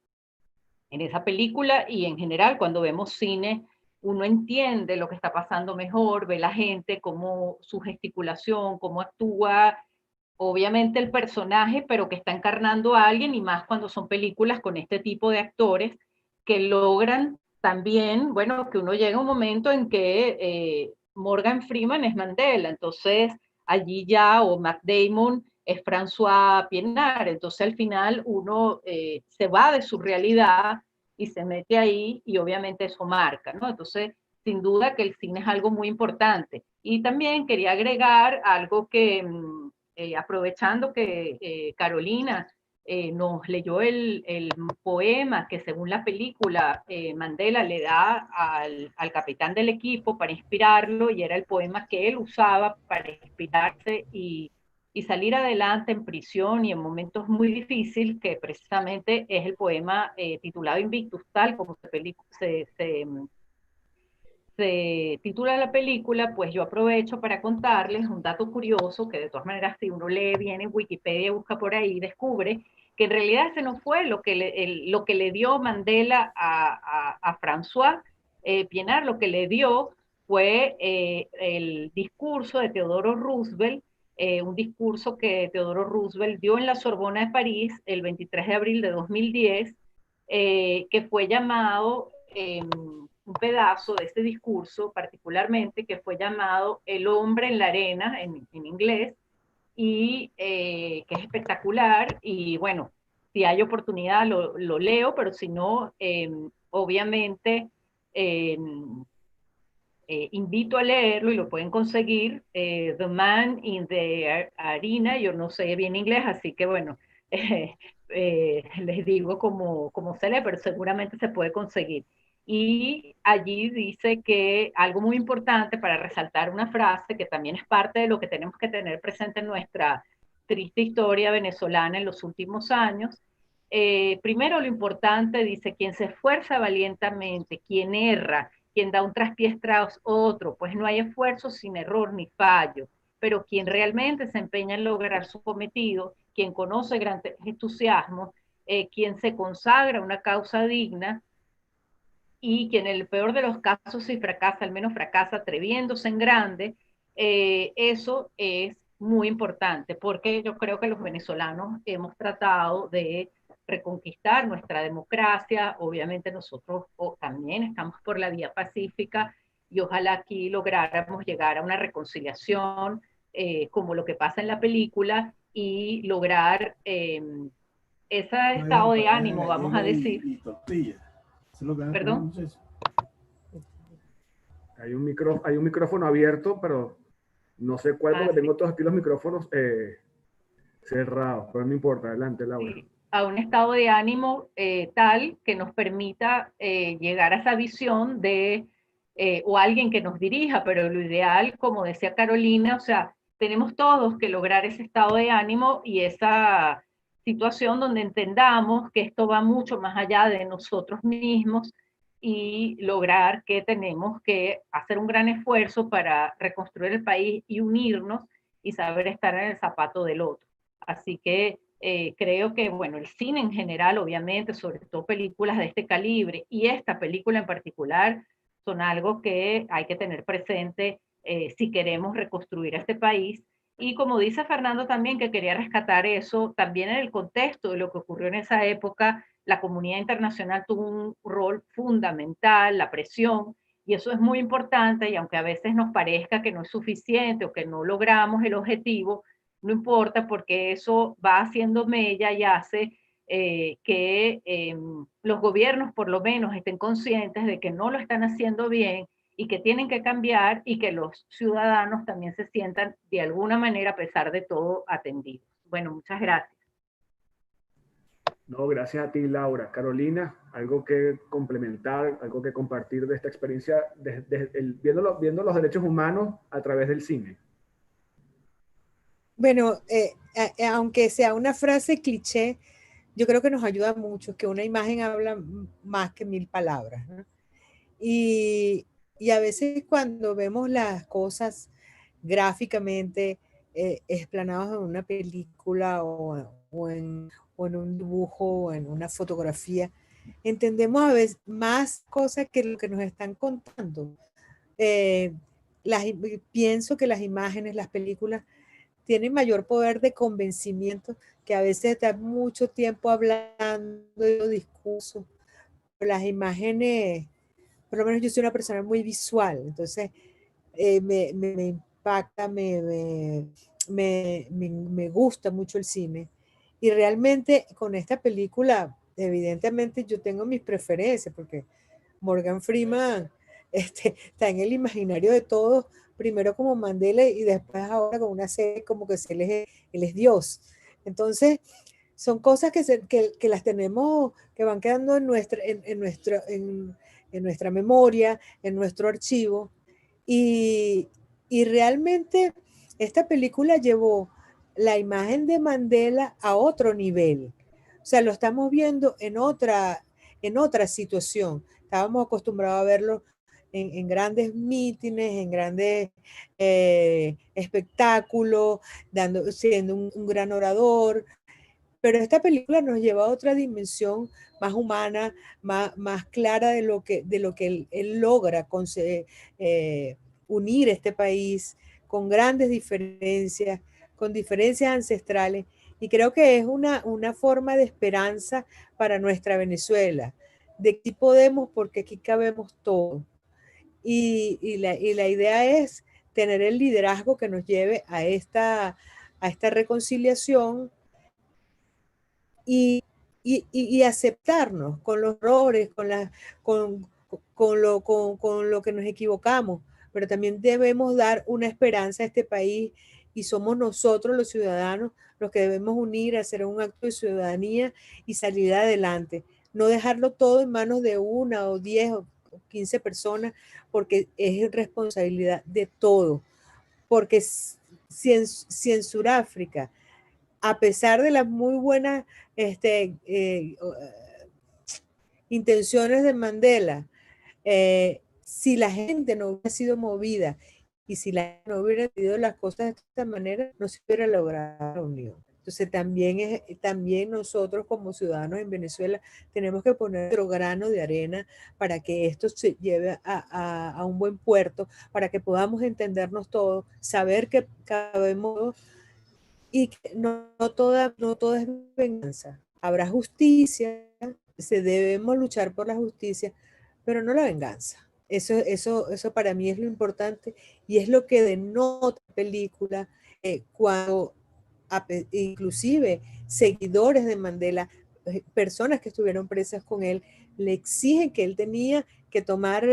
esa película y en general cuando vemos cine, uno entiende lo que está pasando mejor, ve la gente, cómo su gesticulación, cómo actúa, obviamente el personaje, pero que está encarnando a alguien, y más cuando son películas con este tipo de actores que logran también, bueno, que uno llega a un momento en que Morgan Freeman es Mandela, entonces allí ya, o Matt Damon es François Pienaar, entonces al final uno se va de su realidad y se mete ahí, y obviamente eso marca, ¿no? Entonces, sin duda que el cine es algo muy importante. Y también quería agregar algo que, aprovechando que Carolina nos leyó el poema que según la película Mandela le da al capitán del equipo para inspirarlo, y era el poema que él usaba para inspirarse y salir adelante en prisión y en momentos muy difíciles, que precisamente es el poema titulado Invictus, tal como se titula la película. Pues yo aprovecho para contarles un dato curioso, que de todas maneras si uno lee bien en Wikipedia, busca por ahí, descubre que en realidad ese no fue lo que le dio Mandela a François Pienaar. Lo que le dio fue el discurso de Teodoro Roosevelt, un discurso que Teodoro Roosevelt dio en la Sorbona de París el 23 de abril de 2010, que fue llamado un pedazo de este discurso particularmente, que fue llamado El hombre en la arena, en inglés, y que es espectacular. Y bueno, si hay oportunidad lo leo, pero si no, obviamente invito a leerlo, y lo pueden conseguir, The Man in the Arena. Yo no sé bien inglés, así que bueno, les digo como se lee, pero seguramente se puede conseguir. Y allí dice que algo muy importante, para resaltar una frase que también es parte de lo que tenemos que tener presente en nuestra triste historia venezolana en los últimos años. Primero, lo importante, dice: quien se esfuerza valientemente, quien erra, quien da un traspiés tras otro, pues no hay esfuerzo sin error ni fallo. Pero quien realmente se empeña en lograr su cometido, quien conoce gran entusiasmo, quien se consagra a una causa digna, y quien en el peor de los casos, si fracasa, al menos fracasa atreviéndose en grande, eso es muy importante, porque yo creo que los venezolanos hemos tratado de reconquistar nuestra democracia. Obviamente nosotros también estamos por la vía pacífica, y ojalá aquí lográramos llegar a una reconciliación, como lo que pasa en la película, y lograr ese estado de ánimo, vamos a decir. Perdón. Hay un micrófono abierto, pero no sé cuál, porque tengo todos aquí los micrófonos cerrados, pero no importa. Adelante, Laura. Sí, a un estado de ánimo tal que nos permita llegar a esa visión de, o alguien que nos dirija, pero lo ideal, como decía Carolina, o sea, tenemos todos que lograr ese estado de ánimo y esa situación donde entendamos que esto va mucho más allá de nosotros mismos, y lograr que tenemos que hacer un gran esfuerzo para reconstruir el país y unirnos, y saber estar en el zapato del otro. Así que creo que, bueno, el cine en general, obviamente, sobre todo películas de este calibre y esta película en particular, son algo que hay que tener presente si queremos reconstruir este país. Y como dice Fernando también, que quería rescatar eso, también en el contexto de lo que ocurrió en esa época, la comunidad internacional tuvo un rol fundamental, la presión, y eso es muy importante, y aunque a veces nos parezca que no es suficiente o que no logramos el objetivo, no importa porque eso va haciendo mella y hace que los gobiernos por lo menos estén conscientes de que no lo están haciendo bien y que tienen que cambiar y que los ciudadanos también se sientan de alguna manera, a pesar de todo, atendidos. Bueno, muchas gracias. No, gracias a ti, Laura. Carolina, algo que complementar, algo que compartir de esta experiencia, viendo los derechos humanos a través del cine. Bueno, aunque sea una frase cliché, yo creo que nos ayuda mucho, que una imagen habla más que 1000 palabras, ¿no? Y a veces cuando vemos las cosas gráficamente explanadas en una película o en un dibujo o en una fotografía, entendemos a veces más cosas que lo que nos están contando. Eh, Pienso que las imágenes, las películas, tienen mayor poder de convencimiento que a veces está mucho tiempo hablando de discursos. Las imágenes, por lo menos yo soy una persona muy visual, entonces me impacta, me gusta mucho el cine. Y realmente con esta película, evidentemente yo tengo mis preferencias, porque Morgan Freeman está en el imaginario de todos, primero como Mandela y después ahora con una serie como que él es Dios. Entonces, son cosas que las tenemos, que van quedando en nuestra memoria, en nuestro archivo. Y, y realmente esta película llevó la imagen de Mandela a otro nivel. O sea, lo estamos viendo en otra situación. Estábamos acostumbrados a verlo en grandes mítines, en grandes espectáculos, siendo un gran orador, pero esta película nos lleva a otra dimensión más humana, más clara de lo que él logra unir este país con grandes diferencias, con diferencias ancestrales. Y creo que es una forma de esperanza para nuestra Venezuela, de que podemos porque aquí cabemos todos. Y la idea es tener el liderazgo que nos lleve a esta reconciliación y aceptarnos con los errores, con lo que nos equivocamos, pero también debemos dar una esperanza a este país y somos nosotros los ciudadanos los que debemos unir, hacer un acto de ciudadanía y salir adelante. No dejarlo todo en manos de una o 10 o 15 personas, porque es responsabilidad de todos. Porque si en Sudáfrica, a pesar de las muy buenas intenciones de Mandela, si la gente no hubiera sido movida y si la gente no hubiera entendido las cosas de esta manera, no se hubiera logrado la unión. Entonces también nosotros como ciudadanos en Venezuela tenemos que poner nuestro grano de arena para que esto se lleve a un buen puerto, para que podamos entendernos todos, saber que cabemos y que no toda es venganza. Habrá justicia, debemos luchar por la justicia, pero no la venganza. Eso para mí es lo importante y es lo que denota la película cuando inclusive seguidores de Mandela, personas que estuvieron presas con él, le exigen que él tenía que tomar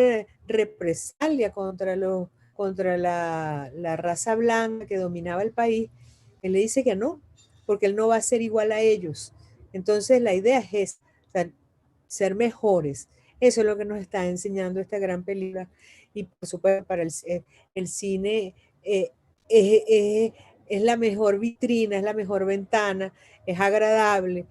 represalia contra la raza blanca que dominaba el país. Él le dice que no, porque él no va a ser igual a ellos. Entonces la idea es o sea, ser mejores. Eso es lo que nos está enseñando esta gran película. Y por supuesto para el cine es la mejor vitrina, es la mejor ventana, es agradable,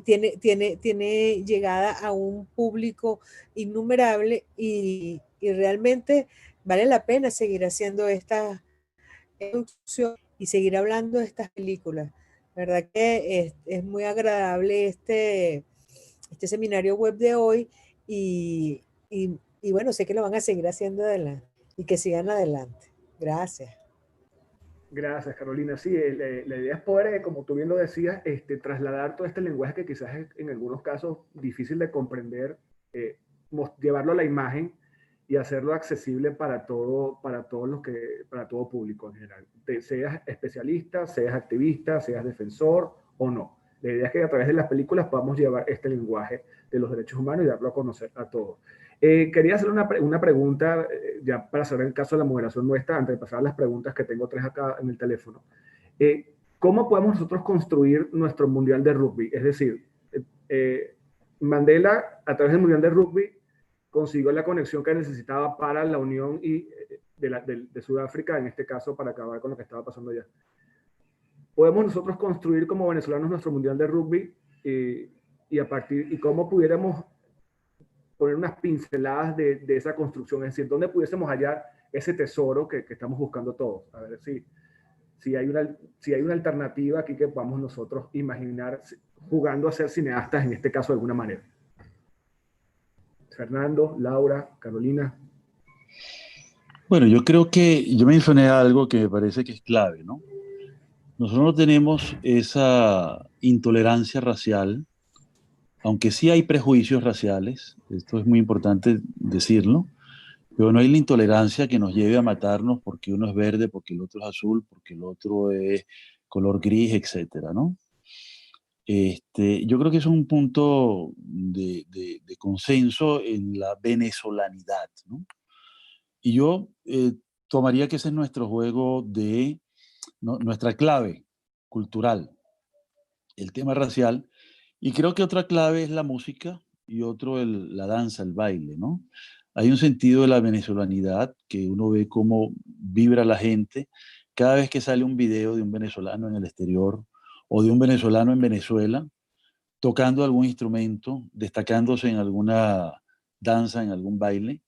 tiene llegada a un público innumerable y realmente vale la pena seguir haciendo esta producción y seguir hablando de estas películas. La verdad que es muy agradable este seminario web de hoy y bueno, sé que lo van a seguir haciendo adelante y que sigan adelante. Gracias. Gracias, Carolina. Sí, la idea es poder, como tú bien lo decías, trasladar todo este lenguaje que quizás es en algunos casos difícil de comprender, llevarlo a la imagen y hacerlo accesible para para todo público en general. Seas especialista, seas activista, seas defensor o no. La idea es que a través de las películas podamos llevar este lenguaje de los derechos humanos y darlo a conocer a todos. Quería hacer una pregunta, ya para saber el caso de la moderación nuestra, antes de pasar a las preguntas que tengo tres acá en el teléfono. ¿Cómo podemos nosotros construir nuestro mundial de rugby? Es decir, Mandela, a través del mundial de rugby, consiguió la conexión que necesitaba para la unión de Sudáfrica, en este caso, para acabar con lo que estaba pasando allá. ¿Podemos nosotros construir como venezolanos nuestro mundial de rugby y cómo pudiéramos poner unas pinceladas de esa construcción? Es decir, ¿dónde pudiésemos hallar ese tesoro que estamos buscando todos? A ver si hay una alternativa aquí que podamos nosotros imaginar jugando a ser cineastas, en este caso de alguna manera. Fernando, Laura, Carolina. Bueno, yo creo que yo mencioné algo que me parece que es clave, ¿no? Nosotros no tenemos esa intolerancia racial, aunque sí hay prejuicios raciales, esto es muy importante decirlo, pero no hay la intolerancia que nos lleve a matarnos porque uno es verde, porque el otro es azul, porque el otro es color gris, etcétera, ¿no? Yo creo que es un punto de consenso en la venezolanidad, ¿no? Y yo tomaría que ese es nuestro juego nuestra clave cultural, el tema racial. Y creo que otra clave es la música y otro la danza, el baile, ¿no? Hay un sentido de la venezolanidad que uno ve cómo vibra la gente cada vez que sale un video de un venezolano en el exterior o de un venezolano en Venezuela tocando algún instrumento, destacándose en alguna danza, en algún baile.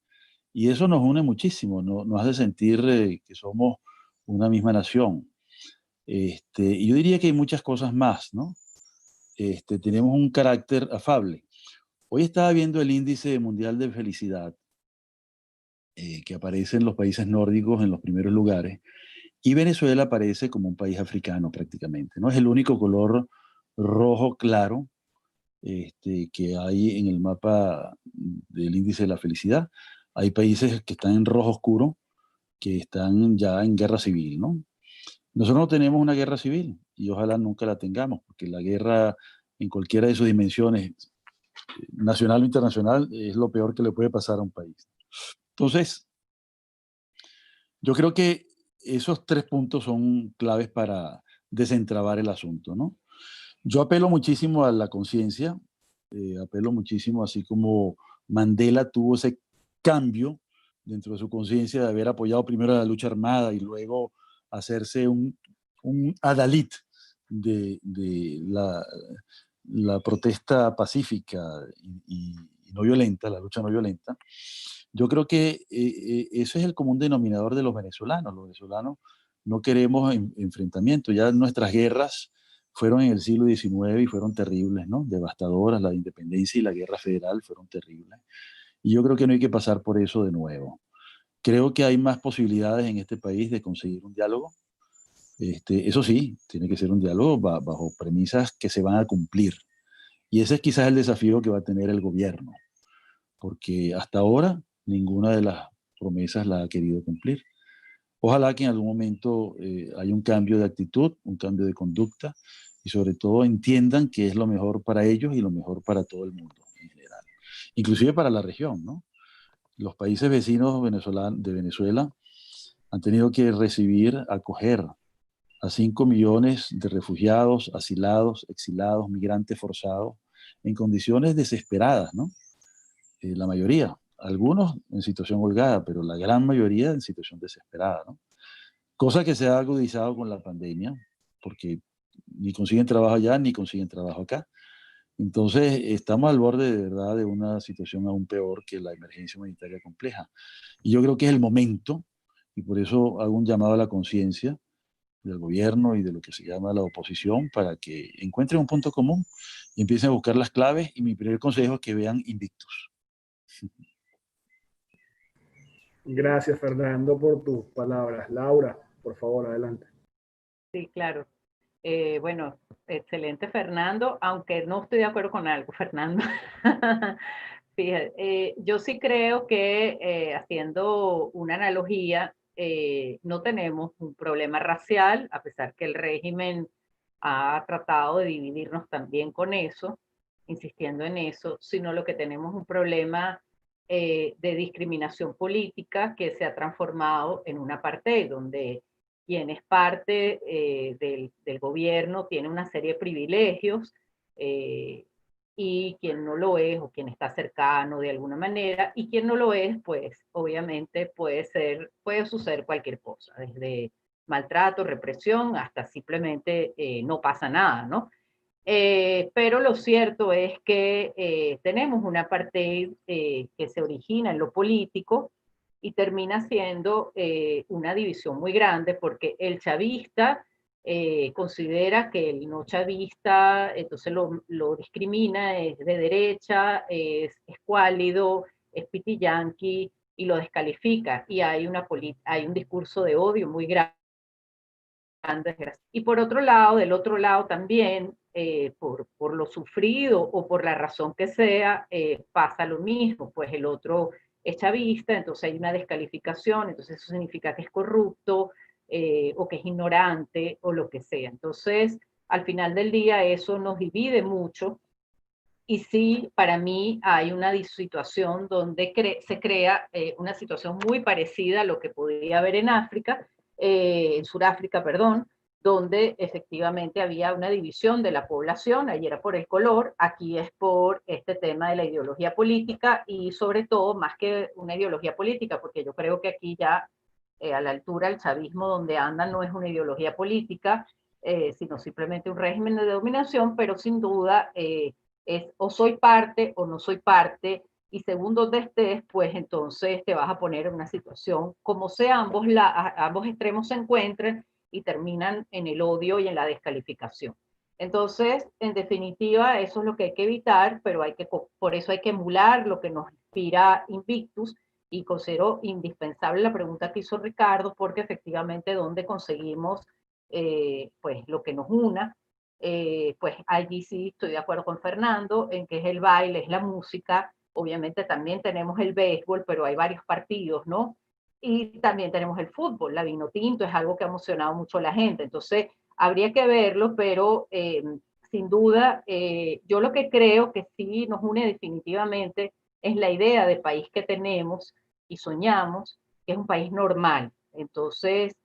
Y eso nos une muchísimo, nos hace sentir que somos una misma nación. Y yo diría que hay muchas cosas más, ¿no? Tenemos un carácter afable. Hoy estaba viendo el índice mundial de felicidad que aparece en los países nórdicos en los primeros lugares y Venezuela aparece como un país africano prácticamente, ¿no? Es el único color rojo claro que hay en el mapa del índice de la felicidad. Hay países que están en rojo oscuro, que están ya en guerra civil, ¿no? Nosotros no tenemos una guerra civil y ojalá nunca la tengamos, porque la guerra en cualquiera de sus dimensiones, nacional o internacional, es lo peor que le puede pasar a un país. Entonces, yo creo que esos tres puntos son claves para desentrabar el asunto, ¿no? Yo apelo muchísimo a la conciencia, apelo muchísimo, así como Mandela tuvo ese cambio dentro de su conciencia de haber apoyado primero a la lucha armada y luego hacerse un adalid de la protesta pacífica y no violenta, la lucha no violenta. Yo creo que ese es el común denominador de los venezolanos. Los venezolanos no queremos enfrentamiento. Ya nuestras guerras fueron en el siglo XIX y fueron terribles, ¿no? Devastadoras. La independencia y la guerra federal fueron terribles. Y yo creo que no hay que pasar por eso de nuevo. Creo que hay más posibilidades en este país de conseguir un diálogo. Eso sí, tiene que ser un diálogo bajo premisas que se van a cumplir. Y ese es quizás el desafío que va a tener el gobierno, porque hasta ahora ninguna de las promesas la ha querido cumplir. Ojalá que en algún momento haya un cambio de actitud, un cambio de conducta y sobre todo entiendan que es lo mejor para ellos y lo mejor para todo el mundo en general, inclusive para la región, ¿no? Los países vecinos de Venezuela han tenido que acoger a 5 millones de refugiados, asilados, exilados, migrantes forzados, en condiciones desesperadas, ¿no? La mayoría, algunos en situación holgada, pero la gran mayoría en situación desesperada, ¿no? Cosa que se ha agudizado con la pandemia, porque ni consiguen trabajo allá ni consiguen trabajo acá. Entonces, estamos al borde de verdad de una situación aún peor que la emergencia humanitaria compleja. Y yo creo que es el momento, y por eso hago un llamado a la conciencia, del gobierno y de lo que se llama la oposición para que encuentren un punto común y empiecen a buscar las claves. Y mi primer consejo es que vean Invictus. Gracias, Fernando, por tus palabras. Laura, por favor, adelante. Sí, claro. Bueno, excelente, Fernando, aunque no estoy de acuerdo con algo, Fernando. Fíjate, yo sí creo que haciendo una analogía, no tenemos un problema racial, a pesar que el régimen ha tratado de dividirnos también con eso, insistiendo en eso, sino lo que tenemos un problema de discriminación política que se ha transformado en una parte donde quien es parte del gobierno tiene una serie de privilegios y quien no lo es o quien está cercano de alguna manera y quien no lo es, pues obviamente puede suceder cualquier cosa, desde maltrato, represión, hasta simplemente no pasa nada, ¿no? Pero lo cierto es que tenemos una parte que se origina en lo político y termina siendo una división muy grande porque el chavista considera que el no chavista, entonces lo discrimina, es de derecha, es escuálido, es pitiyanqui y lo descalifica. Y hay un discurso de odio muy grande. Y por otro lado, del otro lado también, por lo sufrido o por la razón que sea, pasa lo mismo, pues el otro es chavista, entonces hay una descalificación, entonces eso significa que es corrupto o que es ignorante o lo que sea. Entonces, al final del día eso nos divide mucho y sí, para mí hay una situación donde se crea una situación muy parecida a lo que podría haber en África, en Sudáfrica, perdón, donde efectivamente había una división de la población, allí era por el color, aquí es por este tema de la ideología política y sobre todo más que una ideología política, porque yo creo que aquí ya a la altura el chavismo donde anda no es una ideología política, sino simplemente un régimen de dominación, pero sin duda es o soy parte o no soy parte, y según donde estés, pues entonces te vas a poner en una situación, como sea, ambos extremos se encuentren y terminan en el odio y en la descalificación. Entonces, en definitiva, eso es lo que hay que evitar, pero por eso hay que emular lo que nos inspira Invictus, y considero indispensable la pregunta que hizo Ricardo, porque efectivamente, ¿dónde conseguimos pues lo que nos una? Pues allí sí estoy de acuerdo con Fernando en que es el baile, es la música, obviamente también tenemos el béisbol, pero hay varios partidos, ¿no? Y también tenemos el fútbol, la vino tinto es algo que ha emocionado mucho a la gente, entonces habría que verlo, pero sin duda yo lo que creo que sí nos une definitivamente es la idea de país que tenemos y soñamos, que es un país normal. Entonces,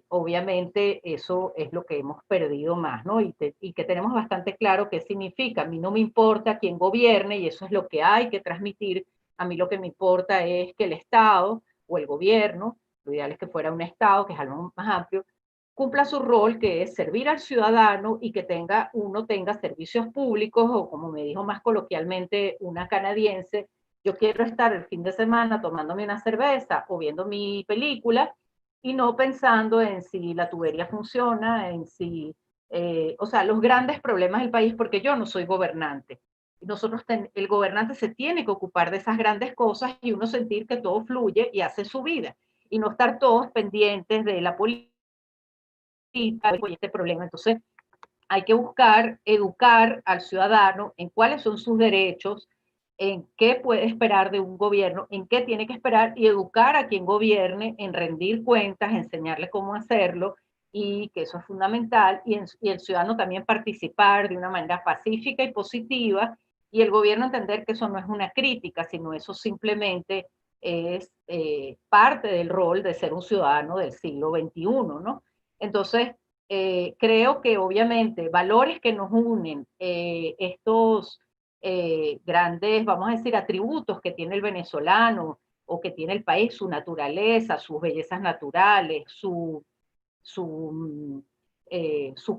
obviamente eso es lo que hemos perdido más, ¿no? Y que tenemos bastante claro qué significa. A mí no me importa quién gobierne y eso es lo que hay que transmitir. A mí lo que me importa es que el Estado o el gobierno, lo ideal es que fuera un Estado, que es algo más amplio, cumpla su rol, que es servir al ciudadano y que uno tenga servicios públicos, o como me dijo más coloquialmente una canadiense, yo quiero estar el fin de semana tomándome una cerveza o viendo mi película y no pensando en si la tubería funciona, en si, o sea, los grandes problemas del país, porque yo no soy gobernante. El gobernante se tiene que ocupar de esas grandes cosas y uno sentir que todo fluye y hace su vida y no estar todos pendientes de la política y este problema. Entonces, hay que buscar educar al ciudadano en cuáles son sus derechos, en qué puede esperar de un gobierno, en qué tiene que esperar, y educar a quien gobierne en rendir cuentas, enseñarle cómo hacerlo, y que eso es fundamental, y el ciudadano también participar de una manera pacífica y positiva, y el gobierno entender que eso no es una crítica, sino eso simplemente es parte del rol de ser un ciudadano del siglo XXI, ¿no? Entonces, creo que obviamente valores que nos unen, estos grandes, vamos a decir, atributos que tiene el venezolano o que tiene el país, su naturaleza, sus bellezas naturales, su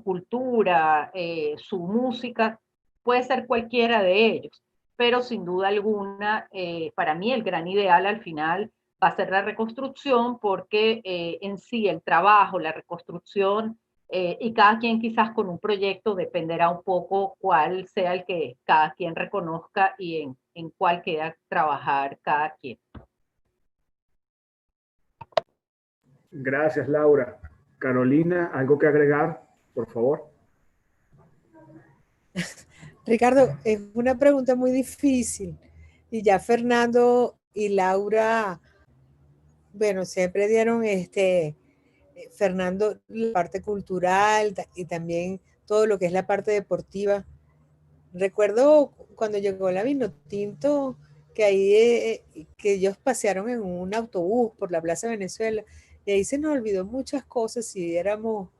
cultura, su música, puede ser cualquiera de ellos, pero sin duda alguna, para mí el gran ideal al final va a ser la reconstrucción, porque en sí el trabajo, la reconstrucción, y cada quien quizás con un proyecto dependerá un poco cuál sea el que cada quien reconozca y en cuál queda trabajar cada quien. Gracias, Laura. Carolina, ¿algo que agregar, por favor? Ricardo, es una pregunta muy difícil. Y ya Fernando y Laura, bueno, siempre dieron Fernando la parte cultural y también todo lo que es la parte deportiva. Recuerdo cuando llegó la Vinotinto, que ahí que ellos pasearon en un autobús por la Plaza Venezuela, y ahí se nos olvidó muchas cosas si éramos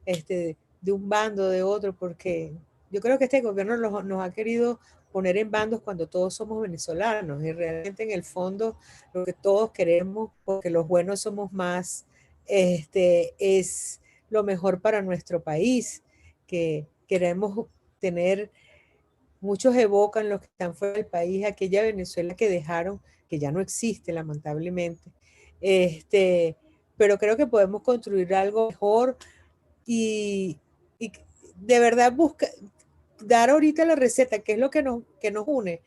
de un bando, de otro, porque yo creo que este gobierno nos ha querido poner en bandos cuando todos somos venezolanos, y realmente en el fondo lo que todos queremos, porque los buenos somos más, es lo mejor para nuestro país, que queremos tener. Muchos evocan los que están fuera del país, aquella Venezuela que dejaron, que ya no existe lamentablemente. Pero creo que podemos construir algo mejor y de verdad dar ahorita la receta, que es lo que nos une.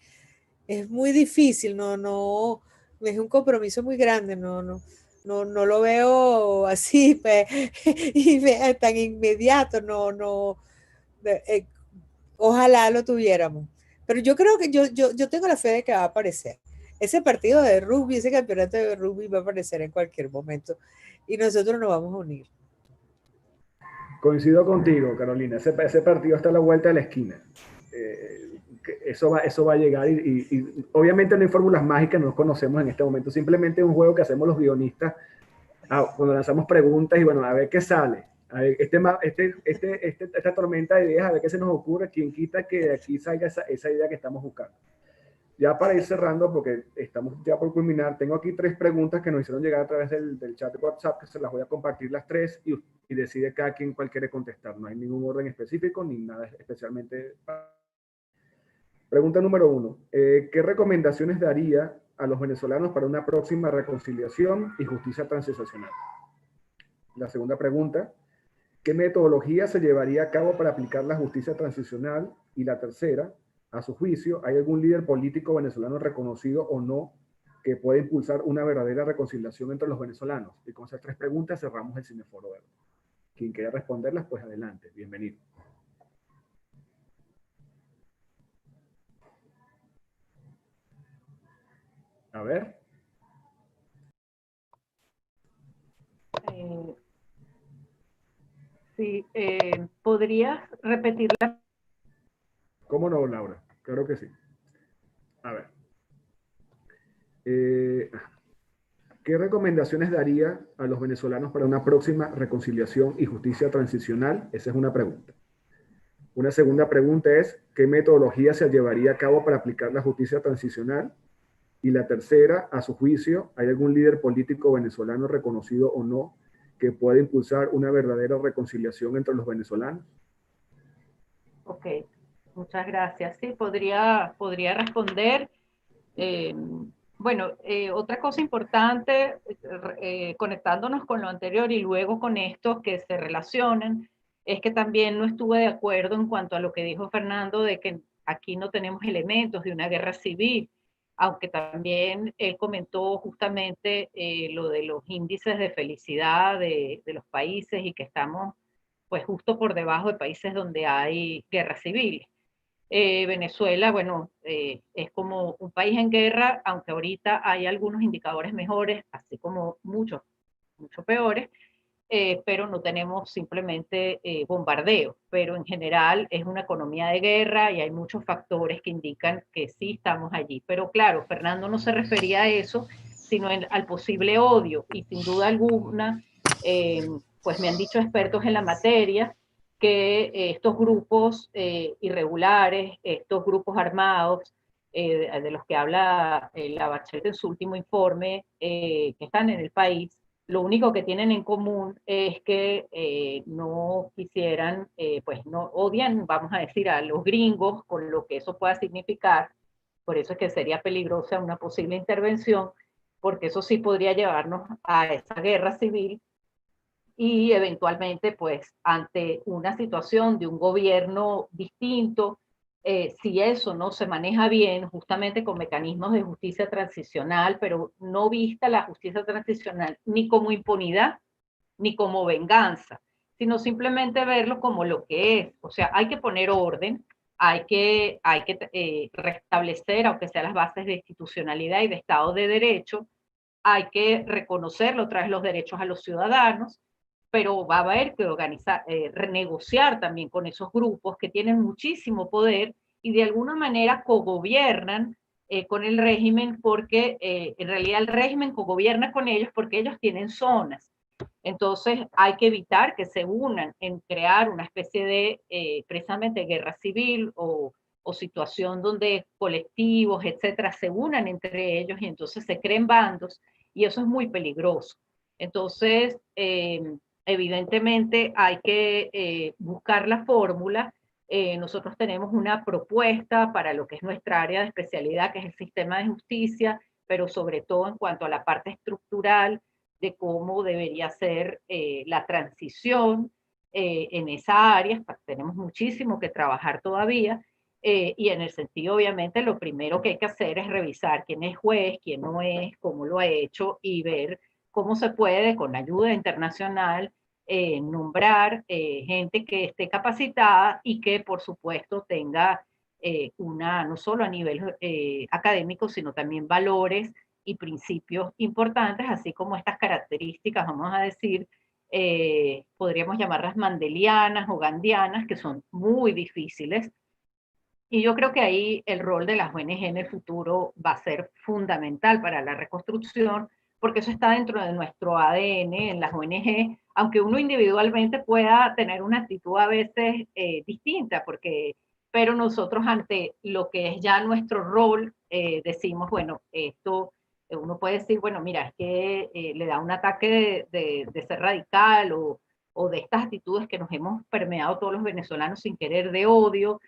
Es muy difícil, es un compromiso muy grande, no lo veo así tan inmediato, eh, ojalá lo tuviéramos. Pero yo creo que yo tengo la fe de que va a aparecer. Ese partido de rugby, ese campeonato de rugby va a aparecer en cualquier momento y nosotros nos vamos a unir. Coincido contigo, Carolina. Ese partido está a la vuelta de la esquina. Eso va a llegar y obviamente no hay fórmulas mágicas, no nos conocemos en este momento. Simplemente es un juego que hacemos los guionistas cuando lanzamos preguntas y bueno, a ver qué sale. A ver, esta tormenta de ideas, a ver qué se nos ocurre, quién quita que de aquí salga esa idea que estamos buscando. Ya para ir cerrando, porque estamos ya por culminar, tengo aquí 3 preguntas que nos hicieron llegar a través del chat de WhatsApp, que se las voy a compartir las 3 y decide cada quien cuál quiere contestar. No hay ningún orden específico ni nada especialmente. Pregunta número 1. ¿Qué recomendaciones daría a los venezolanos para una próxima reconciliación y justicia transicional? La segunda pregunta. ¿Qué metodología se llevaría a cabo para aplicar la justicia transicional? Y la tercera, a su juicio, ¿hay algún líder político venezolano reconocido o no que pueda impulsar una verdadera reconciliación entre los venezolanos? Y con esas 3 preguntas cerramos el Cineforo Verde. Quien quiera responderlas, pues adelante. Bienvenido. A ver. Sí, ¿podrías repetirla? ¿Cómo no, Laura? Claro que sí. A ver. ¿Qué recomendaciones daría a los venezolanos para una próxima reconciliación y justicia transicional? Esa es una pregunta. Una segunda pregunta es, ¿qué metodología se llevaría a cabo para aplicar la justicia transicional? Y la tercera, a su juicio, ¿hay algún líder político venezolano reconocido o no que pueda impulsar una verdadera reconciliación entre los venezolanos? Ok, muchas gracias. Sí, podría responder. Bueno, otra cosa importante, conectándonos con lo anterior y luego con estos que se relacionan, es que también no estuve de acuerdo en cuanto a lo que dijo Fernando de que aquí no tenemos elementos de una guerra civil, aunque también él comentó justamente lo de los índices de felicidad de los países y que estamos pues justo por debajo de países donde hay guerra civil. Venezuela, bueno, es como un país en guerra, aunque ahorita hay algunos indicadores mejores, así como muchos peores, pero no tenemos simplemente bombardeo, pero en general es una economía de guerra y hay muchos factores que indican que sí estamos allí. Pero claro, Fernando no se refería a eso, sino al posible odio, y sin duda alguna, pues me han dicho expertos en la materia, que estos grupos irregulares, estos grupos armados, de los que habla la Bachelet en su último informe, que están en el país, lo único que tienen en común es que no quisieran, pues no odian, vamos a decir, a los gringos, con lo que eso pueda significar, por eso es que sería peligrosa una posible intervención, porque eso sí podría llevarnos a esa guerra civil y eventualmente, pues, ante una situación de un gobierno distinto, si eso no se maneja bien, justamente con mecanismos de justicia transicional, pero no vista la justicia transicional ni como impunidad, ni como venganza, sino simplemente verlo como lo que es. O sea, hay que poner orden, hay que restablecer, aunque sea las bases de institucionalidad y de Estado de Derecho, hay que reconocerlo, otra vez los derechos a los ciudadanos, pero va a haber que organizar, renegociar también con esos grupos que tienen muchísimo poder y de alguna manera cogobiernan con el régimen, porque en realidad el régimen cogobierna con ellos porque ellos tienen zonas. Entonces hay que evitar que se unan en crear una especie de precisamente guerra civil o situación donde colectivos, etcétera, se unan entre ellos y entonces se creen bandos y eso es muy peligroso. Entonces, evidentemente hay que buscar la fórmula. Nosotros tenemos una propuesta para lo que es nuestra área de especialidad, que es el sistema de justicia, pero sobre todo en cuanto a la parte estructural de cómo debería ser la transición en esa área. Tenemos muchísimo que trabajar todavía. Y en el sentido, obviamente, lo primero que hay que hacer es revisar quién es juez, quién no es, cómo lo ha hecho y ver cómo se puede, con ayuda internacional, nombrar gente que esté capacitada y que, por supuesto, tenga no solo a nivel académico, sino también valores y principios importantes, así como estas características, vamos a decir, podríamos llamarlas mandelianas o gandianas, que son muy difíciles. Y yo creo que ahí el rol de las ONG en el futuro va a ser fundamental para la reconstrucción, porque eso está dentro de nuestro ADN en las ONG, aunque uno individualmente pueda tener una actitud a veces distinta, pero nosotros ante lo que es ya nuestro rol, decimos, bueno, esto, uno puede decir, bueno, mira, es que le da un ataque de ser radical o de estas actitudes que nos hemos permeado todos los venezolanos sin querer de odio,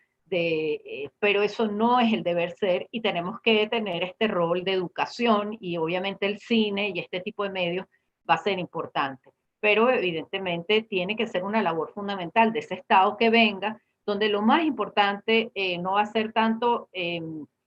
pero eso no es el deber ser y tenemos que tener este rol de educación y obviamente el cine y este tipo de medios va a ser importante, pero evidentemente tiene que ser una labor fundamental de ese Estado que venga, donde lo más importante no va a ser tanto,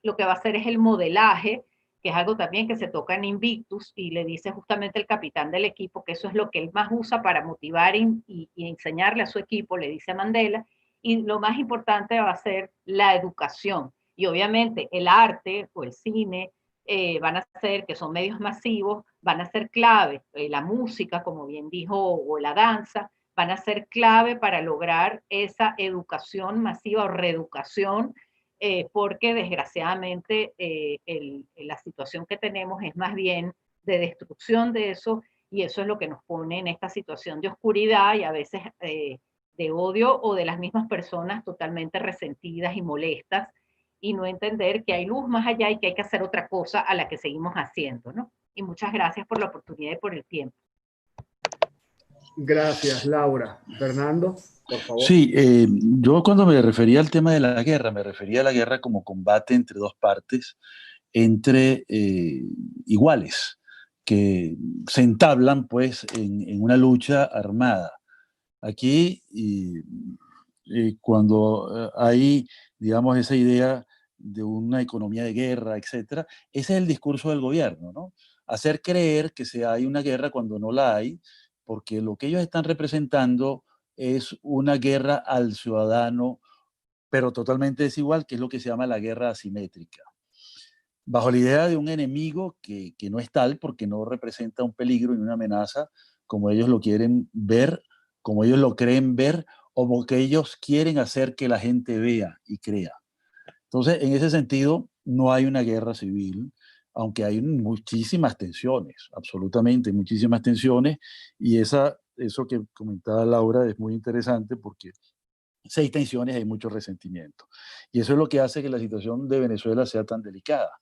lo que va a ser es el modelaje, que es algo también que se toca en Invictus y le dice justamente el capitán del equipo que eso es lo que él más usa para motivar y enseñarle a su equipo, le dice Mandela, y lo más importante va a ser la educación. Y obviamente el arte o el cine van a ser, que son medios masivos, van a ser clave. La música, como bien dijo, o la danza, van a ser clave para lograr esa educación masiva o reeducación, porque desgraciadamente la situación que tenemos es más bien de destrucción de eso, y eso es lo que nos pone en esta situación de oscuridad y a veces de odio o de las mismas personas totalmente resentidas y molestas y no entender que hay luz más allá y que hay que hacer otra cosa a la que seguimos haciendo, ¿no? Y muchas gracias por la oportunidad y por el tiempo. Gracias, Laura. Fernando, por favor. Sí, yo cuando me refería al tema de la guerra, me refería a la guerra como combate entre dos partes, entre iguales, que se entablan pues en una lucha armada. Aquí, cuando hay, digamos, esa idea de una economía de guerra, etcétera, ese es el discurso del gobierno, ¿no? Hacer creer que hay una guerra cuando no la hay, porque lo que ellos están representando es una guerra al ciudadano, pero totalmente desigual, que es lo que se llama la guerra asimétrica. Bajo la idea de un enemigo que no es tal porque no representa un peligro ni una amenaza como ellos lo quieren ver, como ellos lo creen ver, o como que ellos quieren hacer que la gente vea y crea. Entonces, en ese sentido, no hay una guerra civil, aunque hay muchísimas tensiones, absolutamente muchísimas tensiones, y eso que comentaba Laura es muy interesante porque si hay tensiones hay mucho resentimiento. Y eso es lo que hace que la situación de Venezuela sea tan delicada,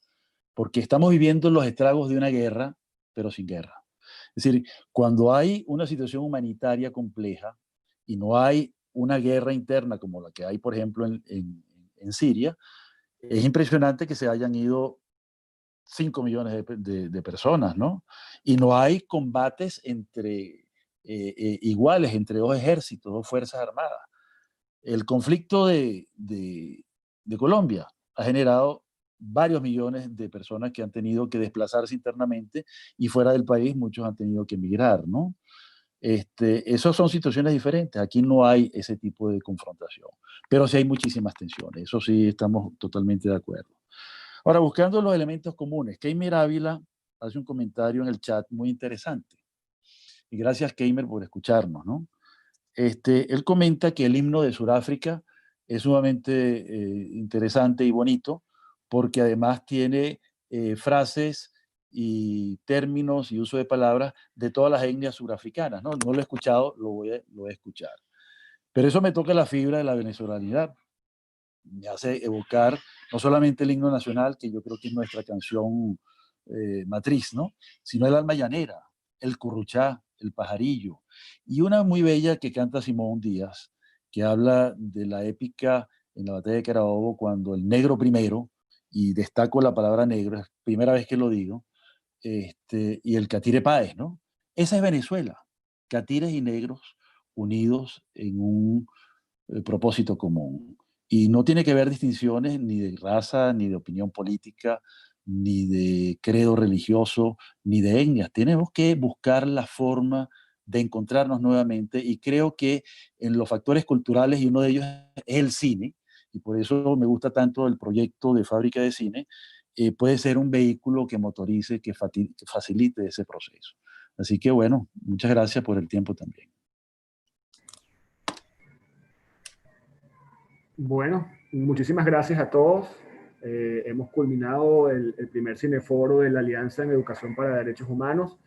porque estamos viviendo los estragos de una guerra, pero sin guerra. Es decir, cuando hay una situación humanitaria compleja y no hay una guerra interna como la que hay, por ejemplo, en Siria, es impresionante que se hayan ido 5 millones de personas, ¿no? Y no hay combates entre iguales entre dos ejércitos, dos fuerzas armadas. El conflicto de Colombia ha generado varios millones de personas que han tenido que desplazarse internamente y fuera del país muchos han tenido que emigrar, ¿no? Esas son situaciones diferentes. Aquí no hay ese tipo de confrontación, pero sí hay muchísimas tensiones. Eso sí estamos totalmente de acuerdo. Ahora, buscando los elementos comunes, Keimer Ávila hace un comentario en el chat muy interesante. Y gracias, Keimer, por escucharnos, ¿no? Él comenta que el himno de Sudáfrica es sumamente interesante y bonito porque además tiene frases y términos y uso de palabras de todas las etnias surafricanas, ¿no? No lo he escuchado, lo voy a escuchar. Pero eso me toca la fibra de la venezolanidad. Me hace evocar no solamente el himno nacional, que yo creo que es nuestra canción matriz, ¿no? Sino el alma llanera, el curruchá, el pajarillo. Y una muy bella que canta Simón Díaz, que habla de la épica en la batalla de Carabobo, cuando el negro primero, y destaco la palabra negro, es primera vez que lo digo, y el Catire Páez, ¿no? Esa es Venezuela, catires y negros unidos en un propósito común. Y no tiene que haber distinciones ni de raza, ni de opinión política, ni de credo religioso, ni de etnias. Tenemos que buscar la forma de encontrarnos nuevamente y creo que en los factores culturales, y uno de ellos es el cine, y por eso me gusta tanto el proyecto de Fábrica de Cine, puede ser un vehículo que motorice, que facilite ese proceso. Así que bueno, muchas gracias por el tiempo también. Bueno, muchísimas gracias a todos. Hemos culminado el primer cineforo de la Alianza en Educación para Derechos Humanos,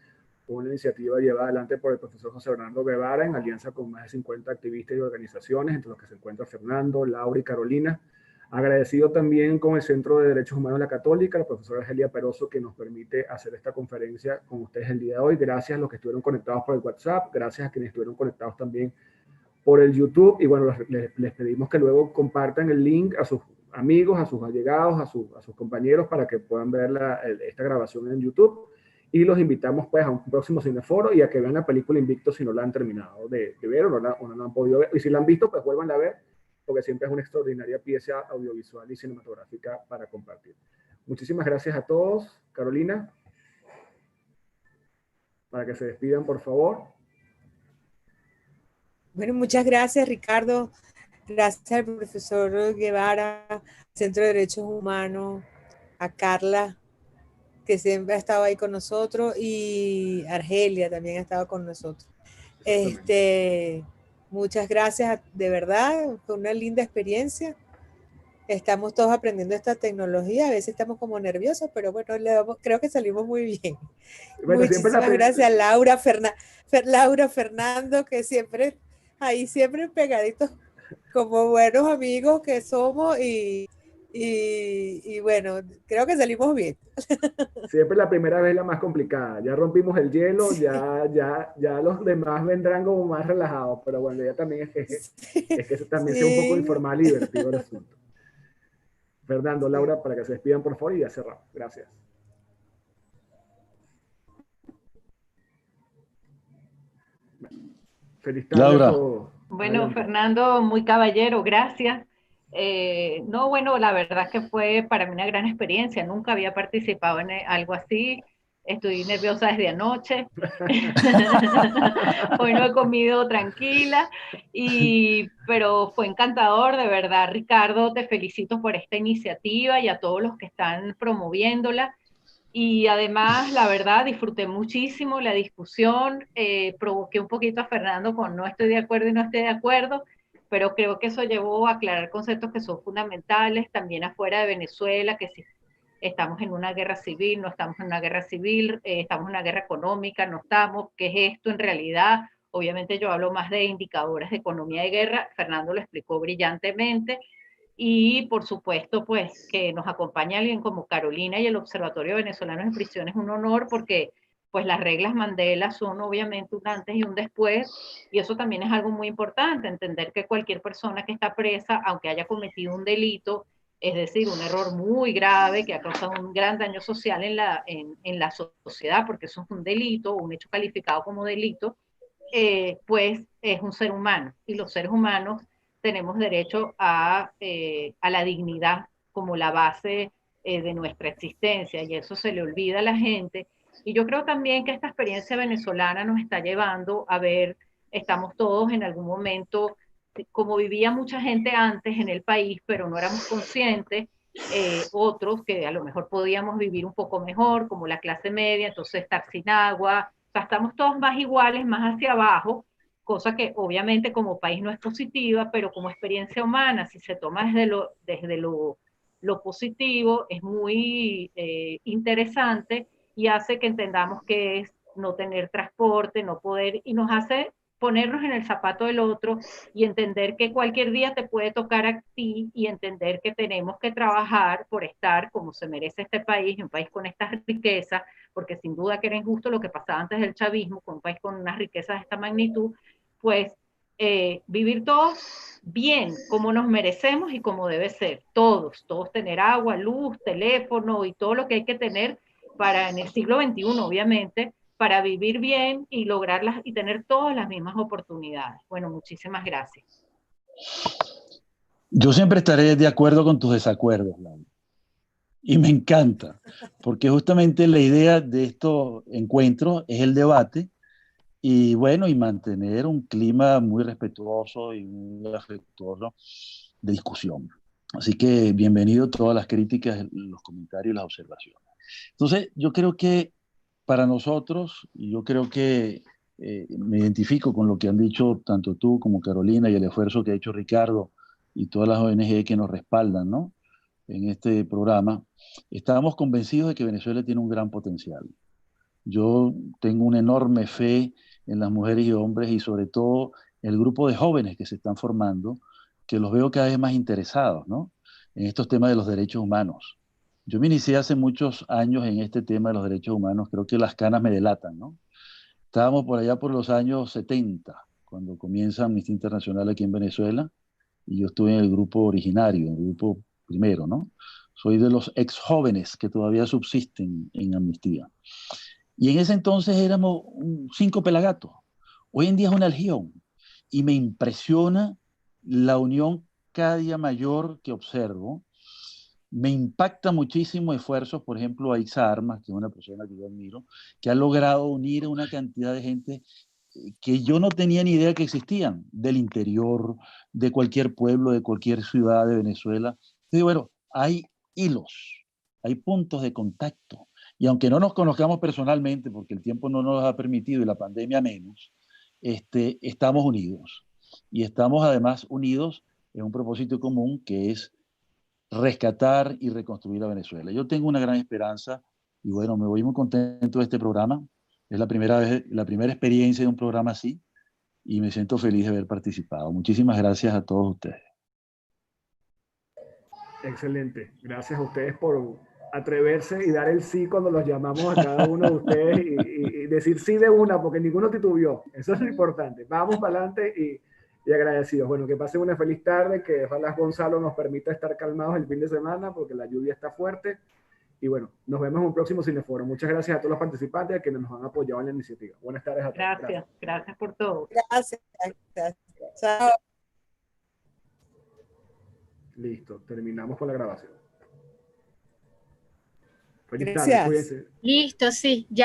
una iniciativa llevada adelante por el profesor José Bernardo Guevara en alianza con más de 50 activistas y organizaciones, entre los que se encuentra Fernando, Laura y Carolina. Agradecido también con el Centro de Derechos Humanos de la Católica, la profesora Argelia Peroso, que nos permite hacer esta conferencia con ustedes el día de hoy. Gracias a los que estuvieron conectados por el WhatsApp, gracias a quienes estuvieron conectados también por el YouTube. Y bueno, les pedimos que luego compartan el link a sus amigos, a sus allegados, a sus compañeros para que puedan ver esta grabación en YouTube. Y los invitamos pues a un próximo cineforo y a que vean la película Invicto si no la han terminado de ver o no la han podido ver. Y si la han visto, pues vuelvan a ver, porque siempre es una extraordinaria pieza audiovisual y cinematográfica para compartir. Muchísimas gracias a todos. Carolina, para que se despidan, por favor. Bueno, muchas gracias, Ricardo. Gracias al profesor Guevara, Centro de Derechos Humanos, a Carla, que siempre ha estado ahí con nosotros, y Argelia también ha estado con nosotros. Muchas gracias, de verdad, fue una linda experiencia. Estamos todos aprendiendo esta tecnología, a veces estamos como nerviosos, pero bueno, creo que salimos muy bien. Bueno, muchísimas gracias a Laura, Fernando, que siempre, ahí siempre pegaditos, como buenos amigos que somos, y bueno, creo que salimos bien. Siempre la primera vez la más complicada. Ya rompimos el hielo, sí. ya los demás vendrán como más relajados, pero bueno, ya también es que eso también sea un poco informal y divertido el asunto. Fernando, Laura, para que se despidan por favor y ya cerramos. Gracias. Feliz tarde Laura. A todos. Bueno, adelante. Fernando, muy caballero, gracias. No, bueno, la verdad que fue para mí una gran experiencia. Nunca había participado en algo así. Estoy nerviosa desde anoche. Hoy no he comido tranquila, pero fue encantador, de verdad, Ricardo, te felicito por esta iniciativa y a todos los que están promoviéndola. Y además, la verdad, disfruté muchísimo la discusión, provoqué un poquito a Fernando con no estoy de acuerdo y no estoy de acuerdo, pero creo que eso llevó a aclarar conceptos que son fundamentales, también afuera de Venezuela, que si estamos en una guerra civil, no estamos en una guerra civil, estamos en una guerra económica, no estamos, ¿qué es esto en realidad? Obviamente yo hablo más de indicadores de economía de guerra, Fernando lo explicó brillantemente, y por supuesto pues que nos acompañe alguien como Carolina y el Observatorio Venezolano en Prisión es un honor porque pues las reglas Mandela son obviamente un antes y un después, y eso también es algo muy importante, entender que cualquier persona que está presa, aunque haya cometido un delito, es decir, un error muy grave que ha causado un gran daño social en la sociedad, porque eso es un delito, un hecho calificado como delito, pues es un ser humano, y los seres humanos tenemos derecho a la dignidad como la base de nuestra existencia, y eso se le olvida a la gente. Y yo creo también que esta experiencia venezolana nos está llevando a ver, estamos todos en algún momento, como vivía mucha gente antes en el país, pero no éramos conscientes, otros que a lo mejor podíamos vivir un poco mejor, como la clase media, entonces estar sin agua, o sea, estamos todos más iguales, más hacia abajo, cosa que obviamente como país no es positiva, pero como experiencia humana, si se toma desde lo positivo, es muy interesante y hace que entendamos que es no tener transporte, no poder, y nos hace ponernos en el zapato del otro y entender que cualquier día te puede tocar a ti y entender que tenemos que trabajar por estar como se merece este país, un país con estas riquezas, porque sin duda que era injusto lo que pasaba antes del chavismo, con un país con unas riquezas de esta magnitud, pues vivir todos bien, como nos merecemos y como debe ser, todos tener agua, luz, teléfono y todo lo que hay que tener para en el siglo XXI, obviamente, para vivir bien y lograrlas y tener todas las mismas oportunidades. Bueno, muchísimas gracias. Yo siempre estaré de acuerdo con tus desacuerdos, Laura. Y me encanta, porque justamente la idea de estos encuentros es el debate y bueno, y mantener un clima muy respetuoso y muy afectuoso de discusión. Así que bienvenido todas las críticas, los comentarios y las observaciones. Entonces, yo creo que para nosotros, y yo creo que me identifico con lo que han dicho tanto tú como Carolina y el esfuerzo que ha hecho Ricardo y todas las ONG que nos respaldan, ¿no? En este programa, estábamos convencidos de que Venezuela tiene un gran potencial. Yo tengo una enorme fe en las mujeres y hombres y sobre todo el grupo de jóvenes que se están formando, que los veo cada vez más interesados, ¿no? En estos temas de los derechos humanos. Yo me inicié hace muchos años en este tema de los derechos humanos, creo que las canas me delatan, ¿no? Estábamos por allá por los años 70, cuando comienza Amnistía Internacional aquí en Venezuela, y yo estuve en el grupo originario, en el grupo primero, ¿no? Soy de los ex jóvenes que todavía subsisten en Amnistía. Y en ese entonces éramos 5 pelagatos. Hoy en día es una legión. Y me impresiona la unión cada día mayor que observo. Me impacta muchísimo esfuerzos, por ejemplo, a Isa Armas, que es una persona que yo admiro, que ha logrado unir a una cantidad de gente que yo no tenía ni idea que existían, del interior, de cualquier pueblo, de cualquier ciudad de Venezuela. Entonces, bueno, hay hilos, hay puntos de contacto. Y aunque no nos conozcamos personalmente, porque el tiempo no nos ha permitido y la pandemia menos, estamos unidos. Y estamos además unidos en un propósito común que es rescatar y reconstruir a Venezuela. Yo tengo una gran esperanza y bueno, me voy muy contento de este programa. Es la primera vez, la primera experiencia de un programa así y me siento feliz de haber participado. Muchísimas gracias a todos ustedes. Excelente. Gracias a ustedes por atreverse y dar el sí cuando los llamamos a cada uno de ustedes y decir sí de una, porque ninguno titubeó. Eso es lo importante. Vamos para adelante y agradecidos. Bueno, que pasen una feliz tarde, que ojalá Gonzalo nos permita estar calmados el fin de semana porque la lluvia está fuerte. Y bueno, nos vemos en un próximo Cineforo. Muchas gracias a todos los participantes y a quienes nos han apoyado en la iniciativa. Buenas tardes a todos. Gracias por todo. Gracias. Chao. Listo, terminamos con la grabación. Feliz tarde, Gracias. cuídense. Listo, sí. Ya.